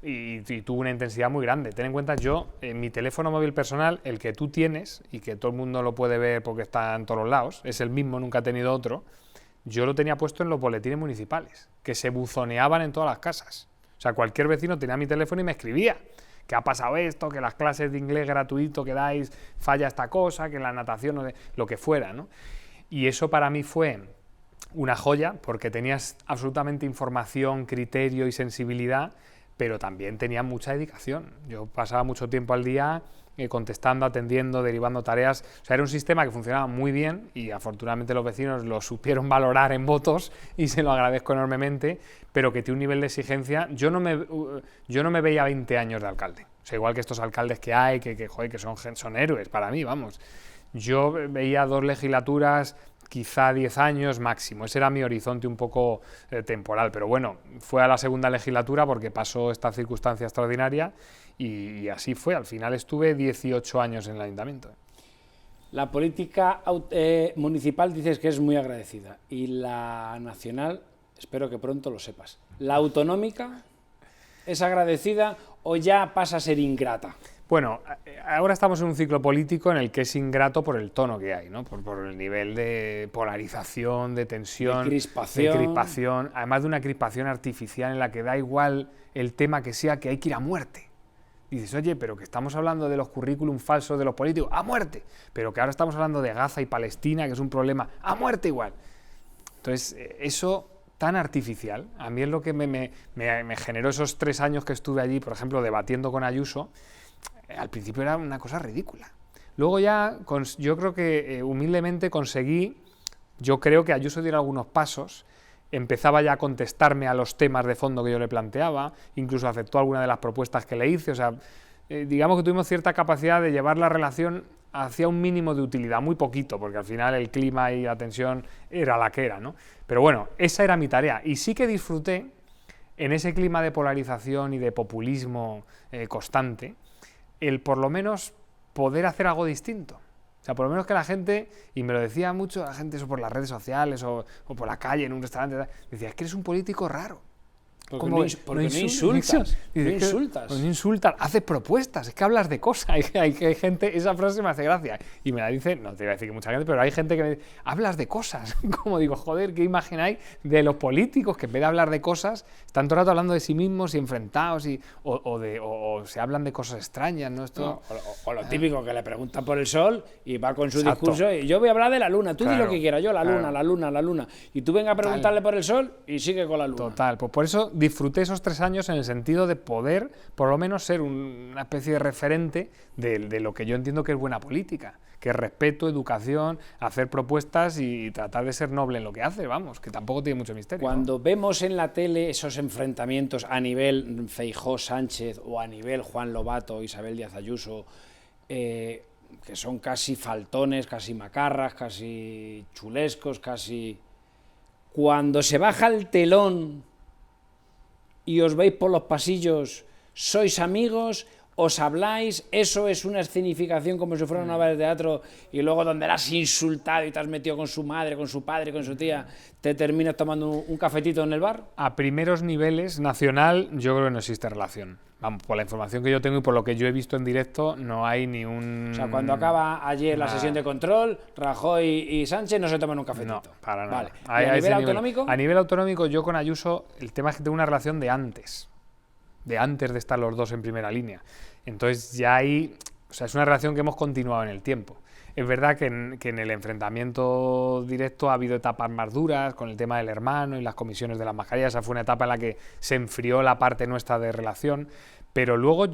y tuvo una intensidad muy grande. Ten en cuenta, yo, en mi teléfono móvil personal, el que tú tienes, y que todo el mundo lo puede ver porque está en todos los lados, es el mismo, nunca he tenido otro, yo lo tenía puesto en los boletines municipales, que se buzoneaban en todas las casas. O sea, cualquier vecino tenía mi teléfono y me escribía que ha pasado esto, que las clases de inglés gratuito que dais falla esta cosa, que la natación, lo que fuera, ¿no? Y eso para mí fue una joya, porque tenías absolutamente información, criterio y sensibilidad, pero también tenía mucha dedicación. Yo pasaba mucho tiempo al día contestando, atendiendo, derivando tareas. O sea, era un sistema que funcionaba muy bien y afortunadamente los vecinos lo supieron valorar en votos y se lo agradezco enormemente, pero que tiene un nivel de exigencia. Yo no me veía 20 años de alcalde. O sea, igual que estos alcaldes que hay, que son héroes para mí, vamos. Yo veía 2 legislaturas, quizá 10 años máximo. Ese era mi horizonte un poco temporal, pero bueno, fue a la segunda legislatura porque pasó esta circunstancia extraordinaria y así fue. Al final estuve 18 años en el ayuntamiento.
La política municipal dices que es muy agradecida y la nacional, espero que pronto lo sepas. ¿La autonómica es agradecida o ya pasa a ser ingrata?
Bueno, ahora estamos en un ciclo político en el que es ingrato por el tono que hay, ¿no? Por el nivel de polarización, de tensión,
de crispación,
además de una crispación artificial en la que da igual el tema que sea, que hay que ir a muerte. Y dices, oye, pero que estamos hablando de los currículum falsos de los políticos, ¡a muerte! Pero que ahora estamos hablando de Gaza y Palestina, que es un problema, ¡a muerte igual! Entonces, eso tan artificial, a mí es lo que me generó esos 3 años que estuve allí, por ejemplo, debatiendo con Ayuso. Al principio era una cosa ridícula. Luego ya, yo creo que humildemente conseguí, yo creo que Ayuso diera algunos pasos, empezaba ya a contestarme a los temas de fondo que yo le planteaba, incluso aceptó alguna de las propuestas que le hice, o sea, digamos que tuvimos cierta capacidad de llevar la relación hacia un mínimo de utilidad, muy poquito, porque al final el clima y la tensión era la que era, ¿no? Pero bueno, esa era mi tarea, y sí que disfruté, en ese clima de polarización y de populismo constante, el por lo menos poder hacer algo distinto. O sea, por lo menos que la gente, y me lo decía mucho la gente eso por las redes sociales o por la calle, en un restaurante, decía, es que eres un político raro.
Porque no insultas. No insultas.
No insultas, haces propuestas, es que hablas de cosas. Hay gente, esa frase me hace gracia. Y me la dice, no te iba a decir que mucha gente, pero hay gente que me dice, hablas de cosas. Como digo, joder, ¿qué imagen hay de los políticos que en vez de hablar de cosas, están todo el rato hablando de sí mismos y enfrentados o se hablan de cosas extrañas, ¿no? Esto,
o lo típico, que le preguntan por el sol y va con su discurso y yo voy a hablar de la luna, tú di lo que quieras, yo la luna. Y tú venga a preguntarle por el sol y sigue con la luna.
Total, pues por eso disfruté esos 3 años en el sentido de poder, por lo menos, ser una especie de referente de lo que yo entiendo que es buena política, que es respeto, educación, hacer propuestas y tratar de ser noble en lo que hace, vamos, que tampoco tiene mucho misterio.
Cuando vemos en la tele esos enfrentamientos a nivel Feijóo-Sánchez o a nivel Juan Lobato, Isabel Díaz Ayuso, que son casi faltones, casi macarras, casi chulescos, casi... Cuando se baja el telón y os veis por los pasillos, ¿sois amigos? ¿Os habláis? ¿Eso es una escenificación como si fuera una obra de teatro y luego donde la has insultado y te has metido con su madre, con su padre, con su tía, te terminas tomando un cafetito en el bar?
A primeros niveles, nacional, yo creo que no existe relación. Vamos, por la información que yo tengo y por lo que yo he visto en directo, no hay ni un...
O sea, cuando acaba ayer la sesión de control, Rajoy y Sánchez no se toman un cafetito.
No, para nada.
Vale. ¿Y a nivel autonómico?
A nivel autonómico, yo con Ayuso, el tema es que tengo una relación de antes de estar los dos en primera línea. Entonces ya hay... O sea, es una relación que hemos continuado en el tiempo. Es verdad que en el enfrentamiento directo ha habido etapas más duras, con el tema del hermano y las comisiones de las mascarillas. Esa fue una etapa en la que se enfrió la parte nuestra de relación. Pero luego,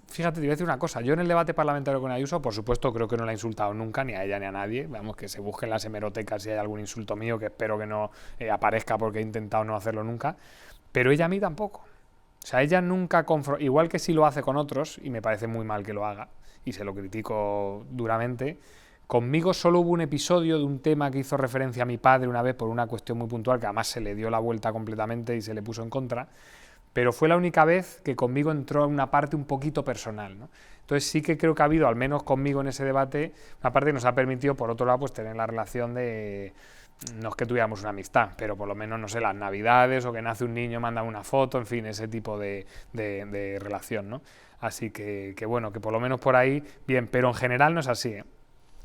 fíjate, te voy a decir una cosa. Yo en el debate parlamentario con Ayuso, por supuesto, creo que no la he insultado nunca, ni a ella ni a nadie. Vamos, que se busquen las hemerotecas si hay algún insulto mío, que espero que no aparezca porque he intentado no hacerlo nunca. Pero ella a mí tampoco. O sea, ella nunca confronta, igual que si lo hace con otros, y me parece muy mal que lo haga, y se lo critico duramente, conmigo solo hubo un episodio de un tema que hizo referencia a mi padre una vez por una cuestión muy puntual, que además se le dio la vuelta completamente y se le puso en contra, pero fue la única vez que conmigo entró una parte un poquito personal, ¿no? Entonces sí que creo que ha habido, al menos conmigo en ese debate, una parte que nos ha permitido, por otro lado, pues tener la relación de... No es que tuviéramos una amistad, pero por lo menos, no sé, las navidades o que nace un niño, manda una foto, en fin, ese tipo de relación, ¿no? Así que bueno, que por lo menos por ahí, bien, pero en general no es así, ¿eh?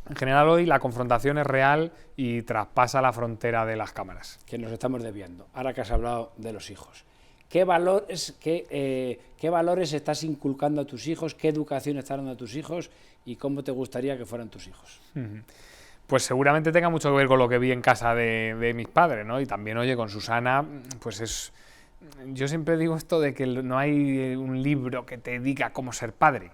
En general hoy la confrontación es real y traspasa la frontera de las cámaras.
Que nos estamos desviando. Ahora que has hablado de los hijos, ¿qué valores estás inculcando a tus hijos? ¿Qué educación estás dando a tus hijos? ¿Y cómo te gustaría que fueran tus hijos?
Pues seguramente tenga mucho que ver con lo que vi en casa de mis padres, ¿no? Y también, oye, con Susana, pues es... Yo siempre digo esto de que no hay un libro que te diga cómo ser padre,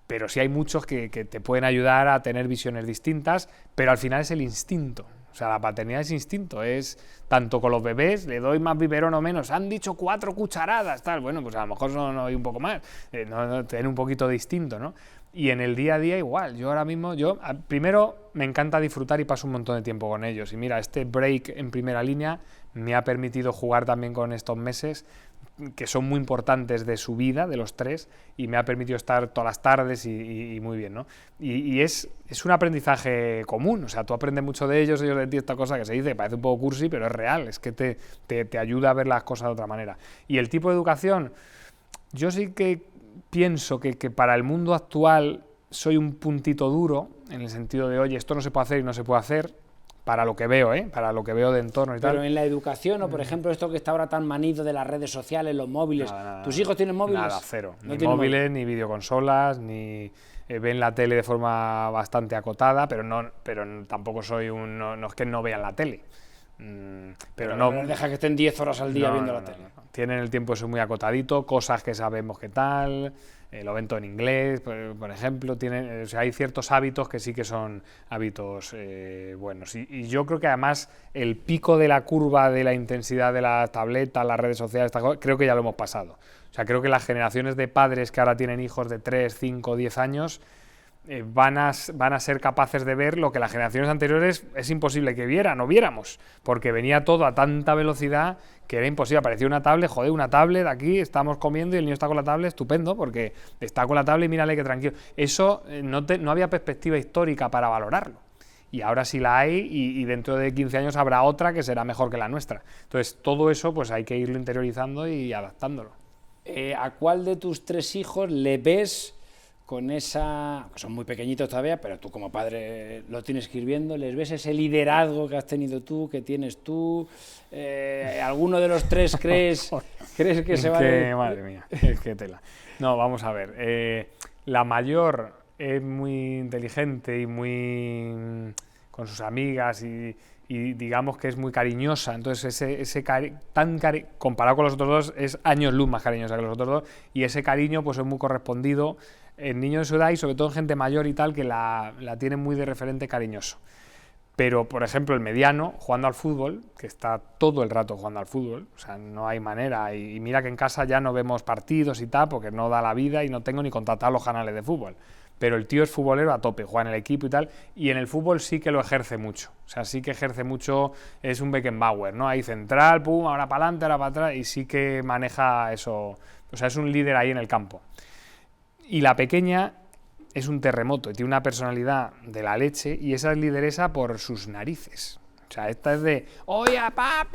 pero sí hay muchos que te pueden ayudar a tener visiones distintas, pero al final es el instinto. O sea, la paternidad es instinto, es tanto con los bebés, le doy más biberón o menos, han dicho 4 cucharadas, tal, bueno, pues a lo mejor no hay un poco más, tener un poquito de instinto, ¿no? Y en el día a día igual, yo ahora mismo, primero me encanta disfrutar y paso un montón de tiempo con ellos, y mira, este break en primera línea me ha permitido jugar también con estos meses, que son muy importantes de su vida, de los 3, y me ha permitido estar todas las tardes y muy bien, ¿no? Y es un aprendizaje común, o sea, tú aprendes mucho de ellos de ti, esta cosa que se dice, parece un poco cursi, pero es real, es que te ayuda a ver las cosas de otra manera. Y el tipo de educación, yo sí que pienso que para el mundo actual soy un puntito duro, en el sentido de, oye, esto no se puede hacer y no se puede hacer, para lo que veo, para lo que veo de entorno y tal.
Pero en la educación, o por ejemplo, esto que está ahora tan manido de las redes sociales, los móviles,
nada,
¿tus hijos tienen móviles?
Nada, cero.
No
Ni móviles, ni videoconsolas, ni ven la tele de forma bastante acotada, pero tampoco soy no es que no vean la tele.
Pero no deja que estén 10 horas al día viendo la tele.
No. Tienen el tiempo eso muy acotadito, cosas que sabemos que tal, lo ven todo en inglés, por ejemplo, o sea, hay ciertos hábitos que sí que son hábitos buenos. Y yo creo que además el pico de la curva de la intensidad de la tableta, las redes sociales, creo que ya lo hemos pasado. O sea, creo que las generaciones de padres que ahora tienen hijos de 3, 5, 10 años van a ser capaces de ver lo que las generaciones anteriores es imposible que vieran o viéramos, porque venía todo a tanta velocidad que era imposible. Aparecía una tablet, joder, una tablet aquí, estamos comiendo y el niño está con la tablet, estupendo, porque está con la tablet y mírale que tranquilo. Eso no había perspectiva histórica para valorarlo. Y ahora sí la hay y dentro de 15 años habrá otra que será mejor que la nuestra. Entonces, todo eso pues hay que irlo interiorizando y adaptándolo.
¿A cuál de tus 3 hijos le ves con esa, que son muy pequeñitos todavía, pero tú como padre lo tienes que ir viendo, les ves ese liderazgo que has tenido tú, que tienes tú? ¿Alguno de los 3 crees que se va a...?
Madre mía, es que tela. No, vamos a ver. La mayor es muy inteligente y muy con sus amigas y digamos que es muy cariñosa, entonces comparado con los otros dos es años luz más cariñosa que los otros dos, y ese cariño pues es muy correspondido en niños de su edad y sobre todo en gente mayor y tal, que la tienen muy de referente cariñoso. Pero, por ejemplo, el mediano, jugando al fútbol, que está todo el rato jugando al fútbol, o sea, no hay manera, y mira que en casa ya no vemos partidos y tal, porque no da la vida y no tengo ni contratado los canales de fútbol. Pero el tío es futbolero a tope, juega en el equipo y tal, y en el fútbol sí que lo ejerce mucho. O sea, sí que ejerce mucho, es un Beckenbauer, ¿no? Ahí central, pum, ahora para adelante, ahora para atrás, y sí que maneja eso, o sea, es un líder ahí en el campo. Y la pequeña es un terremoto, tiene una personalidad de la leche, y esa es lideresa por sus narices. O sea, esta es de, oye, pa,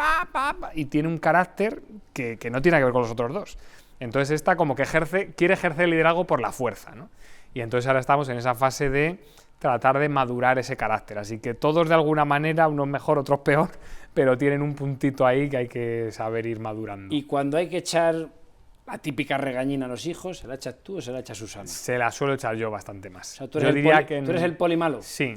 y tiene un carácter que no tiene que ver con los otros dos. Entonces esta como que quiere ejercer el liderazgo por la fuerza, ¿no? Y entonces ahora estamos en esa fase de tratar de madurar ese carácter. Así que todos de alguna manera, unos mejor, otros peor, pero tienen un puntito ahí que hay que saber ir madurando.
Y cuando hay que echar la típica regañina a los hijos, ¿se la echas tú o se la echa Susana?
Se la suelo echar yo bastante más.
O sea, tú eres el poli malo.
Sí.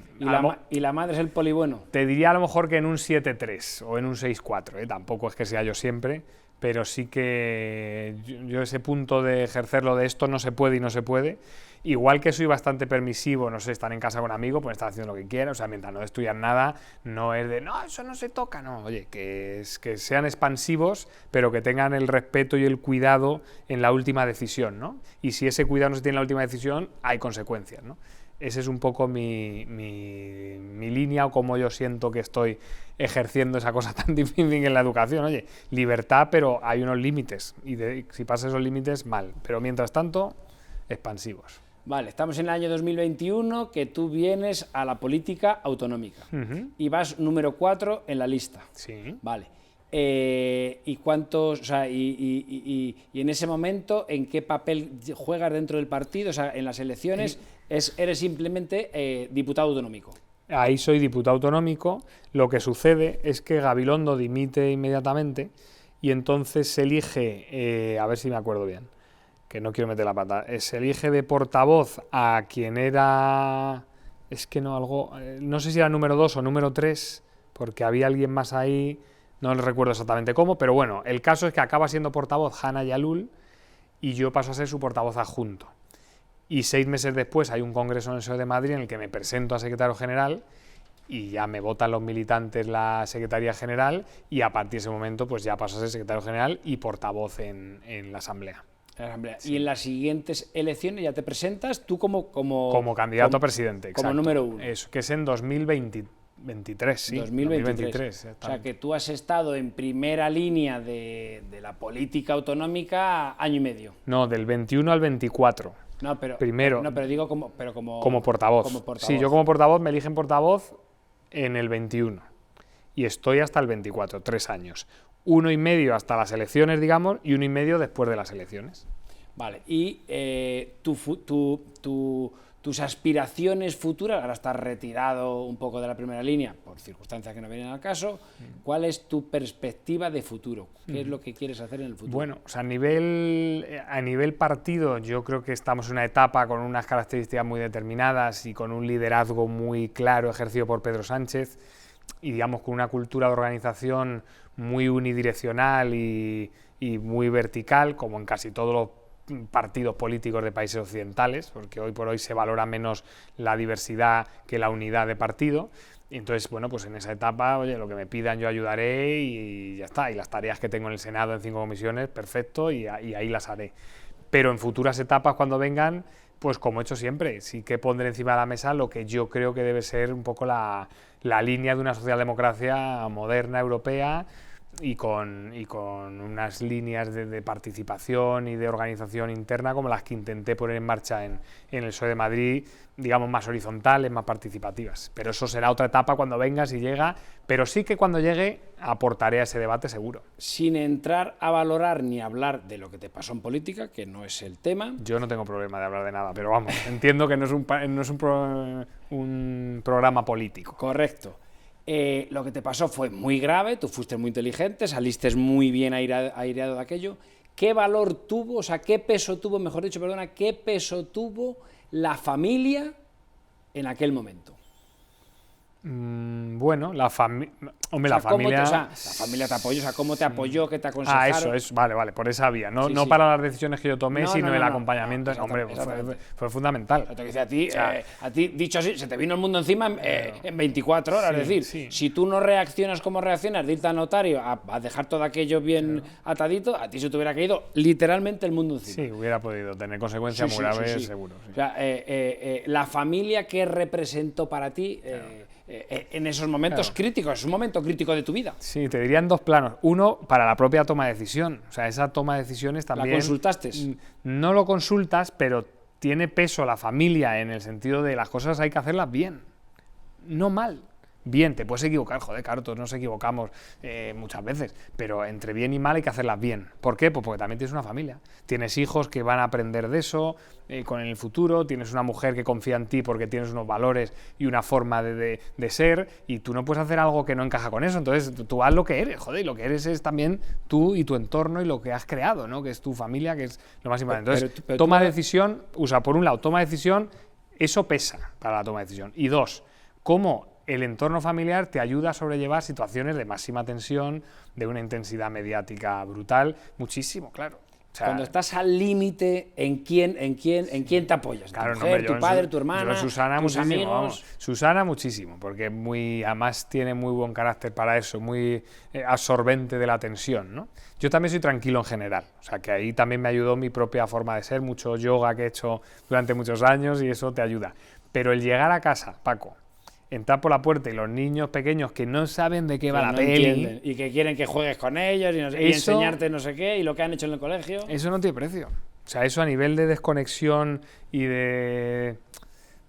¿Y la madre es el poli bueno?
Te diría a lo mejor que en un 7-3 o en un 6-4, tampoco es que sea yo siempre, pero sí que yo ese punto de ejercerlo de esto no se puede y no se puede. Igual que soy bastante permisivo, no sé, están en casa con amigos, pues están haciendo lo que quieran, o sea, mientras no destruyan nada, no es de, no, eso no se toca, no, oye, que sean expansivos, pero que tengan el respeto y el cuidado en la última decisión, ¿no? Y si ese cuidado no se tiene en la última decisión, hay consecuencias, ¿no? Esa es un poco mi línea, o cómo yo siento que estoy ejerciendo esa cosa tan difícil en la educación. Oye, libertad, pero hay unos límites, y si pasas esos límites, mal, pero mientras tanto, expansivos.
Vale, estamos en el año 2021, que tú vienes a la política autonómica y vas número 4 en la lista.
Sí.
Vale. ¿Y cuántos, o sea, y en ese momento, en qué papel juegas dentro del partido? O sea, en las elecciones eres simplemente diputado autonómico.
Ahí soy diputado autonómico. Lo que sucede es que Gabilondo dimite inmediatamente y entonces se elige, a ver si me acuerdo bien, que no quiero meter la pata, se elige de portavoz a quien era, es que no, no sé si era número 2 o número 3, porque había alguien más ahí, no recuerdo exactamente cómo, pero bueno, el caso es que acaba siendo portavoz Hanna Yalul y yo paso a ser su portavoz adjunto. Y 6 meses después hay un congreso en el PSOE de Madrid en el que me presento a secretario general y ya me votan los militantes la secretaría general y a partir de ese momento pues ya paso a ser secretario general y portavoz en la asamblea.
Sí. Y en las siguientes elecciones ya te presentas tú como
candidato a presidente, exacto.
Como número 1.
Eso, que es en 2023, sí.
2023. O sea, que tú has estado en primera línea de la política autonómica año y medio.
No, del 21 al 24.
No, pero digo como
portavoz.
Como portavoz.
Sí, yo como portavoz me eligen portavoz en el 21 y estoy hasta el 24, 3 años. 1 y medio hasta las elecciones, digamos, y 1 y medio después de las elecciones.
Vale, y tus aspiraciones futuras, ahora estás retirado un poco de la primera línea, por circunstancias que no vienen al caso, ¿cuál es tu perspectiva de futuro? ¿Qué es lo que quieres hacer en el futuro?
Bueno, o sea, a nivel partido, yo creo que estamos en una etapa con unas características muy determinadas y con un liderazgo muy claro ejercido por Pedro Sánchez, digamos con una cultura de organización muy unidireccional y muy vertical, como en casi todos los partidos políticos de países occidentales, porque hoy por hoy se valora menos la diversidad que la unidad de partido. Y entonces, bueno, pues en esa etapa, oye, lo que me pidan yo ayudaré y ya está. Y las tareas que tengo en el Senado en 5 comisiones, perfecto, y ahí las haré. Pero en futuras etapas, cuando vengan, pues como he hecho siempre, sí que pondré encima de la mesa lo que yo creo que debe ser un poco la línea de una socialdemocracia moderna, europea, y con unas líneas de participación y de organización interna como las que intenté poner en marcha en el PSOE de Madrid, digamos más horizontales, más participativas. Pero eso será otra etapa cuando venga, si llega, pero sí que cuando llegue aportaré a ese debate seguro.
Sin entrar a valorar ni hablar de lo que te pasó en política, que no es el tema.
Yo no tengo problema de hablar de nada, pero vamos, entiendo que no es un programa político.
Correcto. Lo que te pasó fue muy grave, tú fuiste muy inteligente, saliste muy bien aireado de aquello. ¿Qué valor tuvo, o sea, qué peso tuvo, mejor dicho, perdona, qué peso tuvo la familia en aquel momento?
Bueno, la familia... Hombre,
o sea,
la familia...
la familia te apoyó, o sea, ¿cómo te apoyó, qué te aconsejaron?
Eso, vale, por esa vía. No,
Sí,
no
sí.
para las decisiones que yo tomé, sino el acompañamiento.
No,
hombre, fue fundamental.
Te dice a ti, dicho así, se te vino el mundo encima en 24 horas.
Sí,
Es decir,
sí.
si tú no reaccionas como reaccionas, de irte al notario a dejar todo aquello bien atadito, a ti se te hubiera caído literalmente el mundo encima.
Sí, hubiera podido tener consecuencias muy graves, seguro. Sí.
O sea, la familia que representó para ti en esos momentos críticos, es un momento crítico de tu vida.
Sí, te diría en dos planos. Uno, para la propia toma de decisión. O sea, esa toma de decisiones también...
¿La consultaste?
No lo consultas, pero tiene peso la familia en el sentido de las cosas hay que hacerlas bien, no mal. Bien, te puedes equivocar, joder, claro, todos nos equivocamos muchas veces, pero entre bien y mal hay que hacerlas bien. ¿Por qué? Pues porque también tienes una familia, tienes hijos que van a aprender de eso con el futuro, tienes una mujer que confía en ti porque tienes unos valores y una forma de ser, y tú no puedes hacer algo que no encaja con eso, entonces tú haz lo que eres, joder, y lo que eres es también tú y tu entorno y lo que has creado, ¿no? Que es tu familia, que es lo más importante. Entonces,
pero
toma de decisión, por un lado, toma de decisión, eso pesa para la toma de decisión, y dos, cómo el entorno familiar te ayuda a sobrellevar situaciones de máxima tensión, de una intensidad mediática brutal, muchísimo, claro. O sea,
cuando estás al límite, ¿en quién te apoyas?
Claro,
¿Tu mujer, tu padre, tu
yo
hermana,
en Susana
tus
muchísimo,
amigos?
vamos. Susana muchísimo, porque además tiene muy buen carácter para eso, muy absorbente de la tensión, ¿no? Yo también soy tranquilo en general, o sea que ahí también me ayudó mi propia forma de ser, mucho yoga que he hecho durante muchos años y eso te ayuda. Pero el llegar a casa, Paco, entrar por la puerta y los niños pequeños que no saben de qué va la peli
entienden, y que quieren que juegues con ellos y, no sé, y enseñarte no sé qué y lo que han hecho en el colegio.
Eso no tiene precio. O sea, eso a nivel de desconexión y de...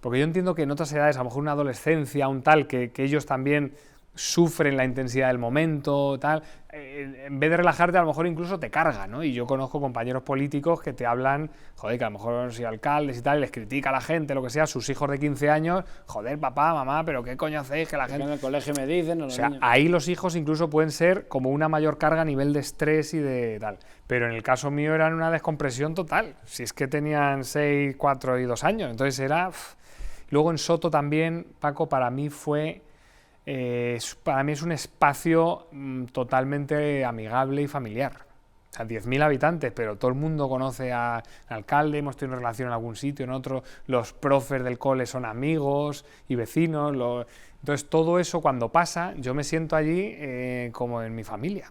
Porque yo entiendo que en otras edades, a lo mejor una adolescencia, un tal, que ellos también sufren la intensidad del momento, tal, en vez de relajarte a lo mejor incluso te carga, ¿no? Y yo conozco compañeros políticos que te hablan, joder, que a lo mejor soy alcaldes y tal, y les critica a la gente, lo que sea, sus hijos de 15 años, joder, papá, mamá, pero qué coño hacéis, que la gente...
En el colegio me dicen...
O sea, ahí los hijos incluso pueden ser como una mayor carga a nivel de estrés y de tal, pero en el caso mío eran una descompresión total, si es que tenían 6, 4 y 2 años, entonces era... Luego en Soto también, Paco, para mí fue... para mí es un espacio totalmente amigable y familiar. O sea, 10.000 habitantes, pero todo el mundo conoce al alcalde, hemos tenido relación en algún sitio, en otro, los profes del cole son amigos y vecinos. Entonces todo eso cuando pasa, yo me siento allí como en mi familia.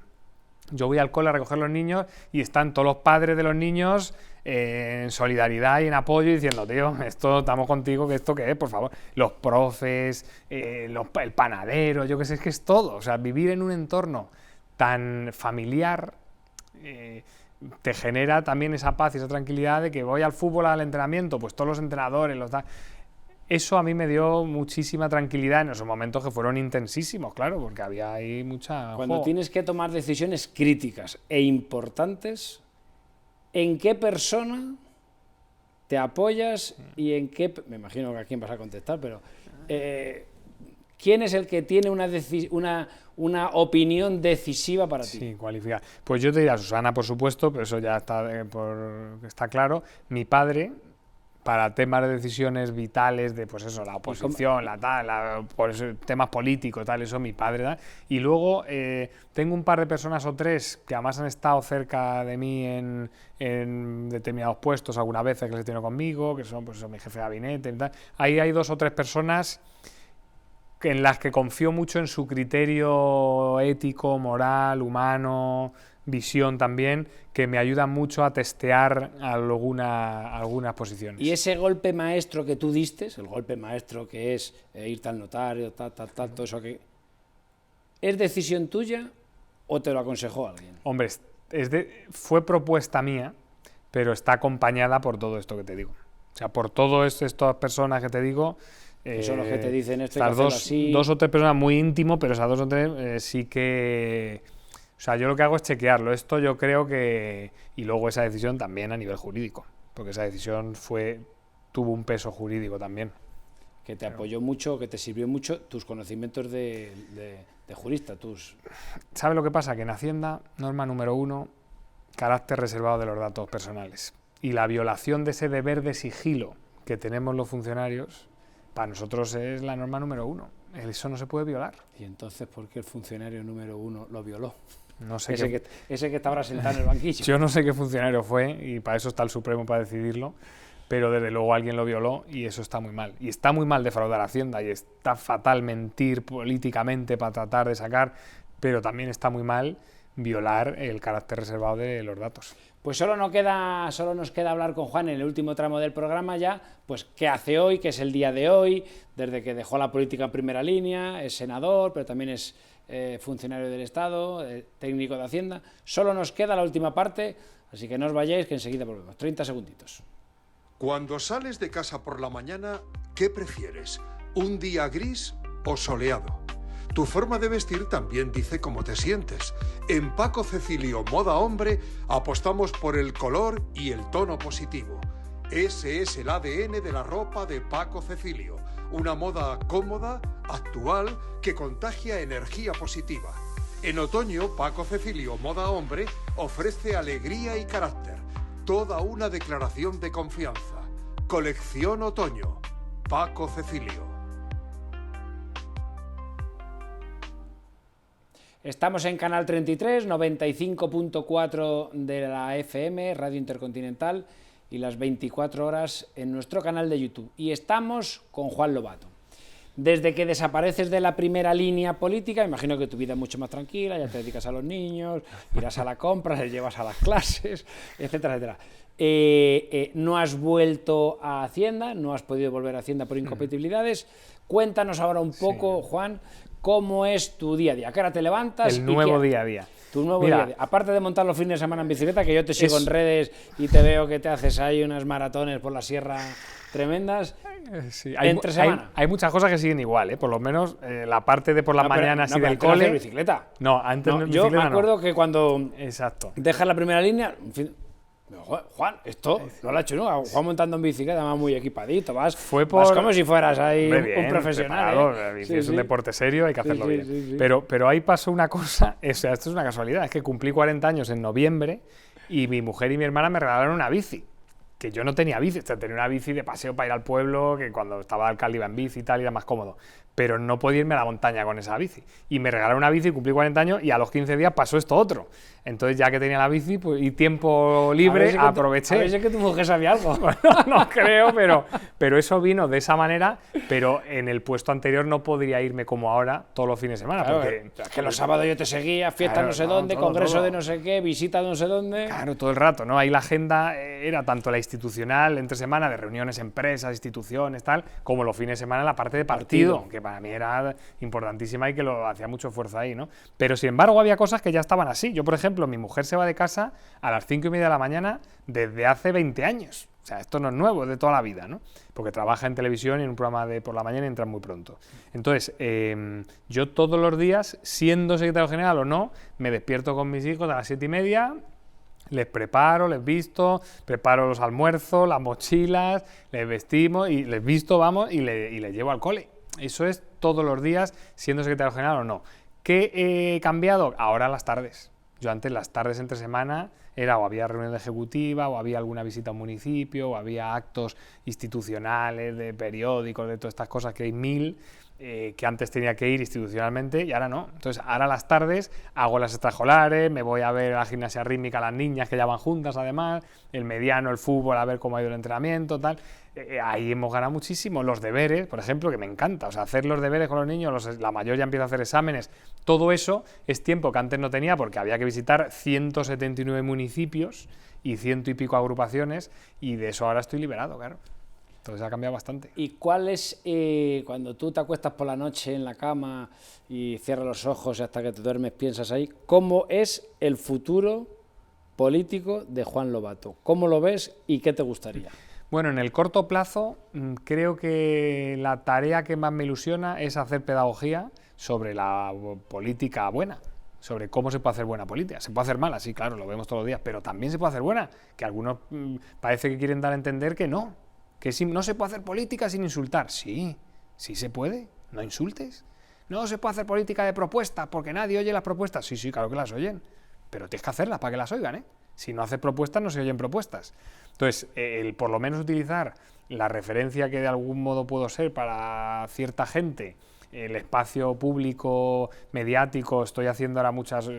Yo voy al cole a recoger a los niños y están todos los padres de los niños en solidaridad y en apoyo diciendo, tío, esto estamos contigo, que esto qué es, por favor. Los profes, el panadero, yo qué sé, es que es todo. O sea, vivir en un entorno tan familiar te genera también esa paz y esa tranquilidad de que voy al fútbol, al entrenamiento, pues todos los entrenadores, eso a mí me dio muchísima tranquilidad en esos momentos que fueron intensísimos, claro, porque había ahí mucha...
Cuando tienes que tomar decisiones críticas e importantes, ¿en qué persona te apoyas y en qué... Me imagino que a quién vas a contestar, pero... ¿quién es el que tiene una opinión decisiva para ti?
Sí, cualificada. Pues yo te diría Susana, por supuesto, pero eso ya está claro. Mi padre... para temas de decisiones vitales de, pues eso, la oposición, por eso, temas políticos, tal, eso mi padre, tal. Y luego tengo un par de personas o tres que además han estado cerca de mí en determinados puestos algunas veces que les he tenido conmigo, que son, pues, mi jefe de gabinete y tal. Ahí hay 2 o 3 personas en las que confío mucho en su criterio ético, moral, humano, visión también, que me ayudan mucho a testear algunas posiciones.
Y ese golpe maestro que tú diste, el golpe maestro que es irte al notario, todo eso, ¿es decisión tuya o te lo aconsejó alguien?
Hombre, fue propuesta mía, pero está acompañada por todo esto que te digo. O sea, por todas estas personas que te digo.
Son los que te dicen esto, hay que
estas
hacerlo así.
2 o 3 personas muy íntimo, pero esas 2 o 3 sí que... O sea, yo lo que hago es chequearlo. Esto yo creo que... Y luego esa decisión también a nivel jurídico, porque esa decisión tuvo un peso jurídico también.
Que te apoyó mucho, que te sirvió mucho tus conocimientos de jurista.
¿Sabes lo que pasa? Que en Hacienda, norma número 1, carácter reservado de los datos personales. Y la violación de ese deber de sigilo que tenemos los funcionarios, para nosotros es la norma número 1. Eso no se puede violar.
¿Y entonces por qué el funcionario número 1 lo violó?
No sé
ese que está ahora sentado en el banquillo.
Yo no sé qué funcionario fue, y para eso está el Supremo, para decidirlo, pero desde luego alguien lo violó y eso está muy mal. Y está muy mal defraudar a Hacienda y está fatal mentir políticamente para tratar de sacar, pero también está muy mal violar el carácter reservado de los datos.
Pues solo nos queda hablar con Juan en el último tramo del programa ya, pues qué hace hoy, qué es el día de hoy, desde que dejó la política en primera línea, es senador, pero también es funcionario del Estado, técnico de Hacienda. Solo nos queda la última parte, así que no os vayáis, que enseguida volvemos. 30 segunditos.
Cuando sales de casa por la mañana, ¿qué prefieres? ¿Un día gris o soleado? Tu forma de vestir también dice cómo te sientes. En Paco Cecilio Moda Hombre apostamos por el color y el tono positivo. Ese es el ADN de la ropa de Paco Cecilio. Una moda cómoda, actual, que contagia energía positiva. En otoño, Paco Cecilio Moda Hombre ofrece alegría y carácter. Toda una declaración de confianza. Colección Otoño. Paco Cecilio.
Estamos en Canal 33, 95.4 de la FM, Radio Intercontinental, y las 24 horas en nuestro canal de YouTube. Y estamos con Juan Lobato. Desde que desapareces de la primera línea política, imagino que tu vida es mucho más tranquila, ya te dedicas a los niños, irás a la compra, les llevas a las clases, etcétera, etcétera. No has vuelto a Hacienda, no has podido volver a Hacienda por incompatibilidades. Cuéntanos ahora un poco, Juan, ¿cómo es tu día a día? ¿A qué hora te levantas?
El nuevo día a día.
Tu nuevo día a día. Aparte de montar los fines de semana en bicicleta, que yo te sigo en redes y te veo que te haces ahí unas maratones por la sierra tremendas.
Sí,
entre semana.
Hay muchas cosas que siguen igual, por lo menos la parte de por la mañana así del cole.
¿No bicicleta?
No, antes no,
yo me acuerdo que cuando dejas la primera línea, en fin, Juan, esto no lo ha hecho nunca. Juan montando en bicicleta, va muy equipadito, vas como si fueras ahí un profesional.
Es un deporte serio, hay que hacerlo bien. Sí. Pero ahí pasó una cosa, o sea, esto es una casualidad, es que cumplí 40 años en noviembre y mi mujer y mi hermana me regalaron una bici. Que yo no tenía bici, o sea, tenía una bici de paseo para ir al pueblo, que cuando estaba de alcalde iba en bici y tal, y era más cómodo. Pero no podía irme a la montaña con esa bici. Y me regalaron una bici, cumplí 40 años y a los 15 días pasó esto otro. Entonces, ya que tenía la bici pues, y tiempo libre, aproveché.
A ver si que tu mujer sabía algo.
Bueno, no creo, pero eso vino de esa manera. Pero en el puesto anterior no podría irme como ahora todos los fines de semana.
Claro,
porque
es que los sábados yo te seguía, fiesta no sé dónde, congreso de no sé qué, visita de no sé dónde.
Claro, todo el rato, ¿no? Ahí la agenda era tanto la institucional, entre semana, de reuniones, empresas, instituciones, tal, como los fines de semana la parte de partido, que para mí era importantísima y que lo hacía mucho esfuerzo ahí, ¿no? Pero sin embargo había cosas que ya estaban así. Yo, por ejemplo, mi mujer se va de casa a las 5:30 de la mañana desde hace 20 años. O sea, esto no es nuevo, es de toda la vida, ¿no? Porque trabaja en televisión y en un programa de por la mañana y entra muy pronto. Entonces, yo todos los días, siendo secretario general o no, me despierto con mis hijos a las 7:30, les preparo, les visto, preparo los almuerzos, las mochilas, les vestimos y les visto, vamos, y les llevo al cole. Eso es todos los días, siendo secretario general o no. ¿Qué he cambiado? Ahora las tardes. Yo antes las tardes entre semana era o había reunión de ejecutiva, o había alguna visita a un municipio, o había actos institucionales, de periódicos, de todas estas cosas que hay mil, que antes tenía que ir institucionalmente y ahora no. Entonces ahora las tardes hago las extraescolares, me voy a ver a la gimnasia rítmica, las niñas que ya van juntas además, el mediano, el fútbol, a ver cómo ha ido el entrenamiento, tal. Ahí hemos ganado muchísimo. Los deberes, por ejemplo, que me encanta, o sea, hacer los deberes con los niños, la mayor ya empieza a hacer exámenes, todo eso es tiempo que antes no tenía porque había que visitar 179 municipios y 100 y pico agrupaciones, y de eso ahora estoy liberado, claro. Entonces ha cambiado bastante.
¿Y cuál es, cuando tú te acuestas por la noche en la cama y cierras los ojos y hasta que te duermes piensas ahí, cómo es el futuro político de Juan Lobato? ¿Cómo lo ves y qué te gustaría?
Bueno, en el corto plazo creo que la tarea que más me ilusiona es hacer pedagogía sobre la política buena, sobre cómo se puede hacer buena política. Se puede hacer mala, sí, claro, lo vemos todos los días, pero también se puede hacer buena, que algunos parece que quieren dar a entender que no se puede hacer política sin insultar. Sí, sí se puede, no insultes. No se puede hacer política de propuestas porque nadie oye las propuestas. Sí, claro que las oyen, pero tienes que hacerlas para que las oigan, ¿eh? Si no haces propuestas, no se oyen propuestas. Entonces, el por lo menos utilizar la referencia que de algún modo puedo ser para cierta gente, el espacio público, mediático, estoy haciendo ahora muchas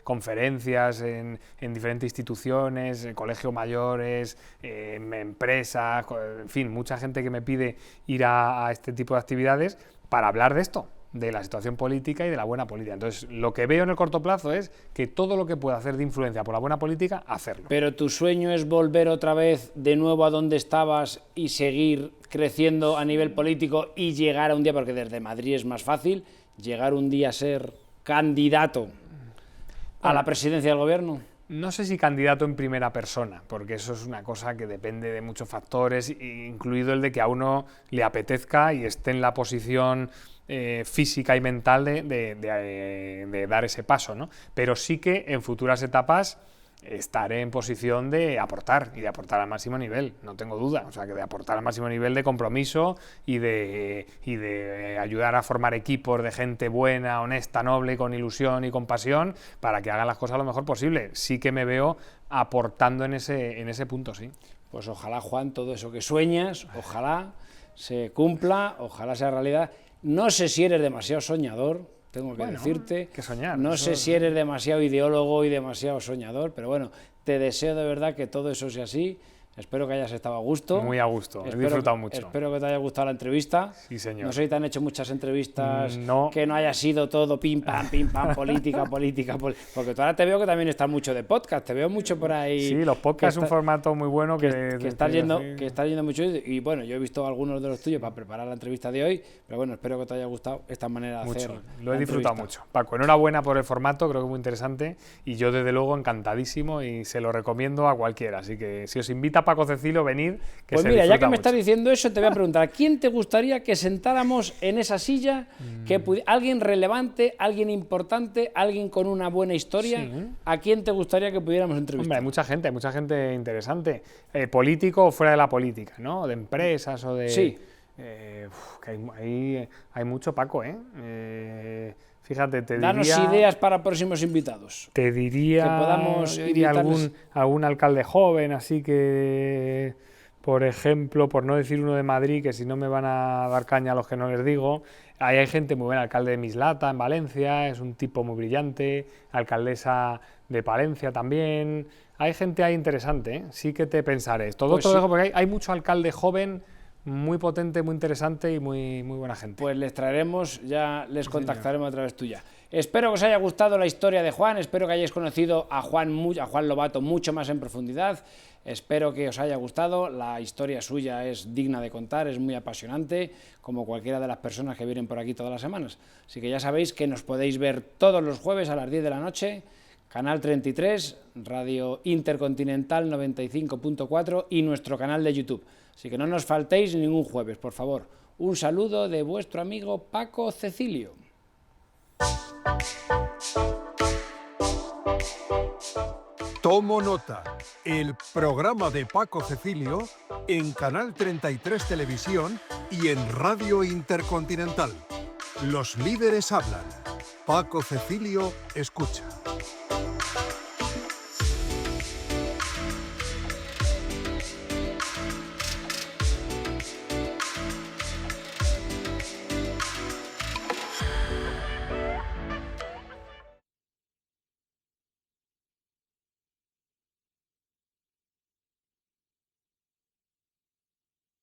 conferencias en diferentes instituciones, colegios mayores, empresas, en fin, mucha gente que me pide ir a este tipo de actividades para hablar de esto, de la situación política y de la buena política. Entonces, lo que veo en el corto plazo es que todo lo que pueda hacer de influencia por la buena política, hacerlo.
Pero tu sueño es volver otra vez de nuevo a donde estabas y seguir creciendo a nivel político y llegar a un día, porque desde Madrid es más fácil, llegar un día a ser candidato a la presidencia del gobierno.
No sé si candidato en primera persona, porque eso es una cosa que depende de muchos factores, incluido el de que a uno le apetezca y esté en la posición física y mental de dar ese paso, ¿no? Pero sí que en futuras etapas estaré en posición de aportar, y de aportar al máximo nivel, no tengo duda, o sea, que de aportar al máximo nivel de compromiso y de ayudar a formar equipos de gente buena, honesta, noble, con ilusión y con pasión, para que hagan las cosas lo mejor posible. Sí que me veo aportando en ese punto, sí.
Pues ojalá, Juan, todo eso que sueñas, ojalá se cumpla, ojalá sea realidad. No sé si eres demasiado soñador, tengo que decirte.
Que soñar.
No sé si eres demasiado ideólogo y demasiado soñador, pero bueno, te deseo de verdad que todo eso sea así. Espero que hayas estado a gusto.
Muy a gusto, he disfrutado mucho.
Espero que te haya gustado la entrevista.
Sí, señor.
No sé si te han hecho muchas entrevistas,
no.
Que no haya sido todo pim, pam, política, porque tú ahora te veo que también estás mucho de podcast, te veo mucho por ahí.
Sí, los podcasts es un formato muy bueno
que estás yendo mucho, y bueno, yo he visto algunos de los tuyos para preparar la entrevista de hoy, pero bueno, espero que te haya gustado esta manera de hacer.
Lo he disfrutado mucho. Paco, enhorabuena por el formato, creo que es muy interesante, y yo desde luego encantadísimo y se lo recomiendo a cualquiera, así que si os invita Paco Cecilio, venid, que
pues
se
mira, ya que
mucho.
me estás diciendo eso, te voy a preguntar, ¿a quién te gustaría que sentáramos en esa silla? ¿Alguien relevante, alguien importante, alguien con una buena historia? Sí. ¿A quién te gustaría que pudiéramos entrevistar?
Hombre, hay mucha gente interesante, político o fuera de la política, ¿no? De empresas o de...
Sí.
Que hay mucho, Paco, fíjate,
Danos ideas para próximos invitados.
Te diría
que podamos
algún alcalde joven, así que, por ejemplo, por no decir uno de Madrid, que si no me van a dar caña a los que no les digo, ahí hay gente muy buena, alcalde de Mislata, en Valencia, es un tipo muy brillante, alcaldesa de Palencia también, hay gente ahí interesante, sí que te pensaré. Todo esto lo dejo porque hay mucho alcalde joven, muy potente, muy interesante y muy buena gente.
Pues les traeremos, ya les contactaremos a través tuya. Espero que os haya gustado la historia de Juan, espero que hayáis conocido a Juan Lobato mucho más en profundidad, espero que os haya gustado, la historia suya es digna de contar, es muy apasionante, como cualquiera de las personas que vienen por aquí todas las semanas. Así que ya sabéis que nos podéis ver todos los jueves a las 10 de la noche, Canal 33, Radio Intercontinental 95.4 y nuestro canal de YouTube. Así que no nos faltéis ningún jueves, por favor. Un saludo de vuestro amigo Paco Cecilio.
Tomo Nota, el programa de Paco Cecilio en Canal 33 Televisión y en Radio Intercontinental. Los líderes hablan. Paco Cecilio escucha.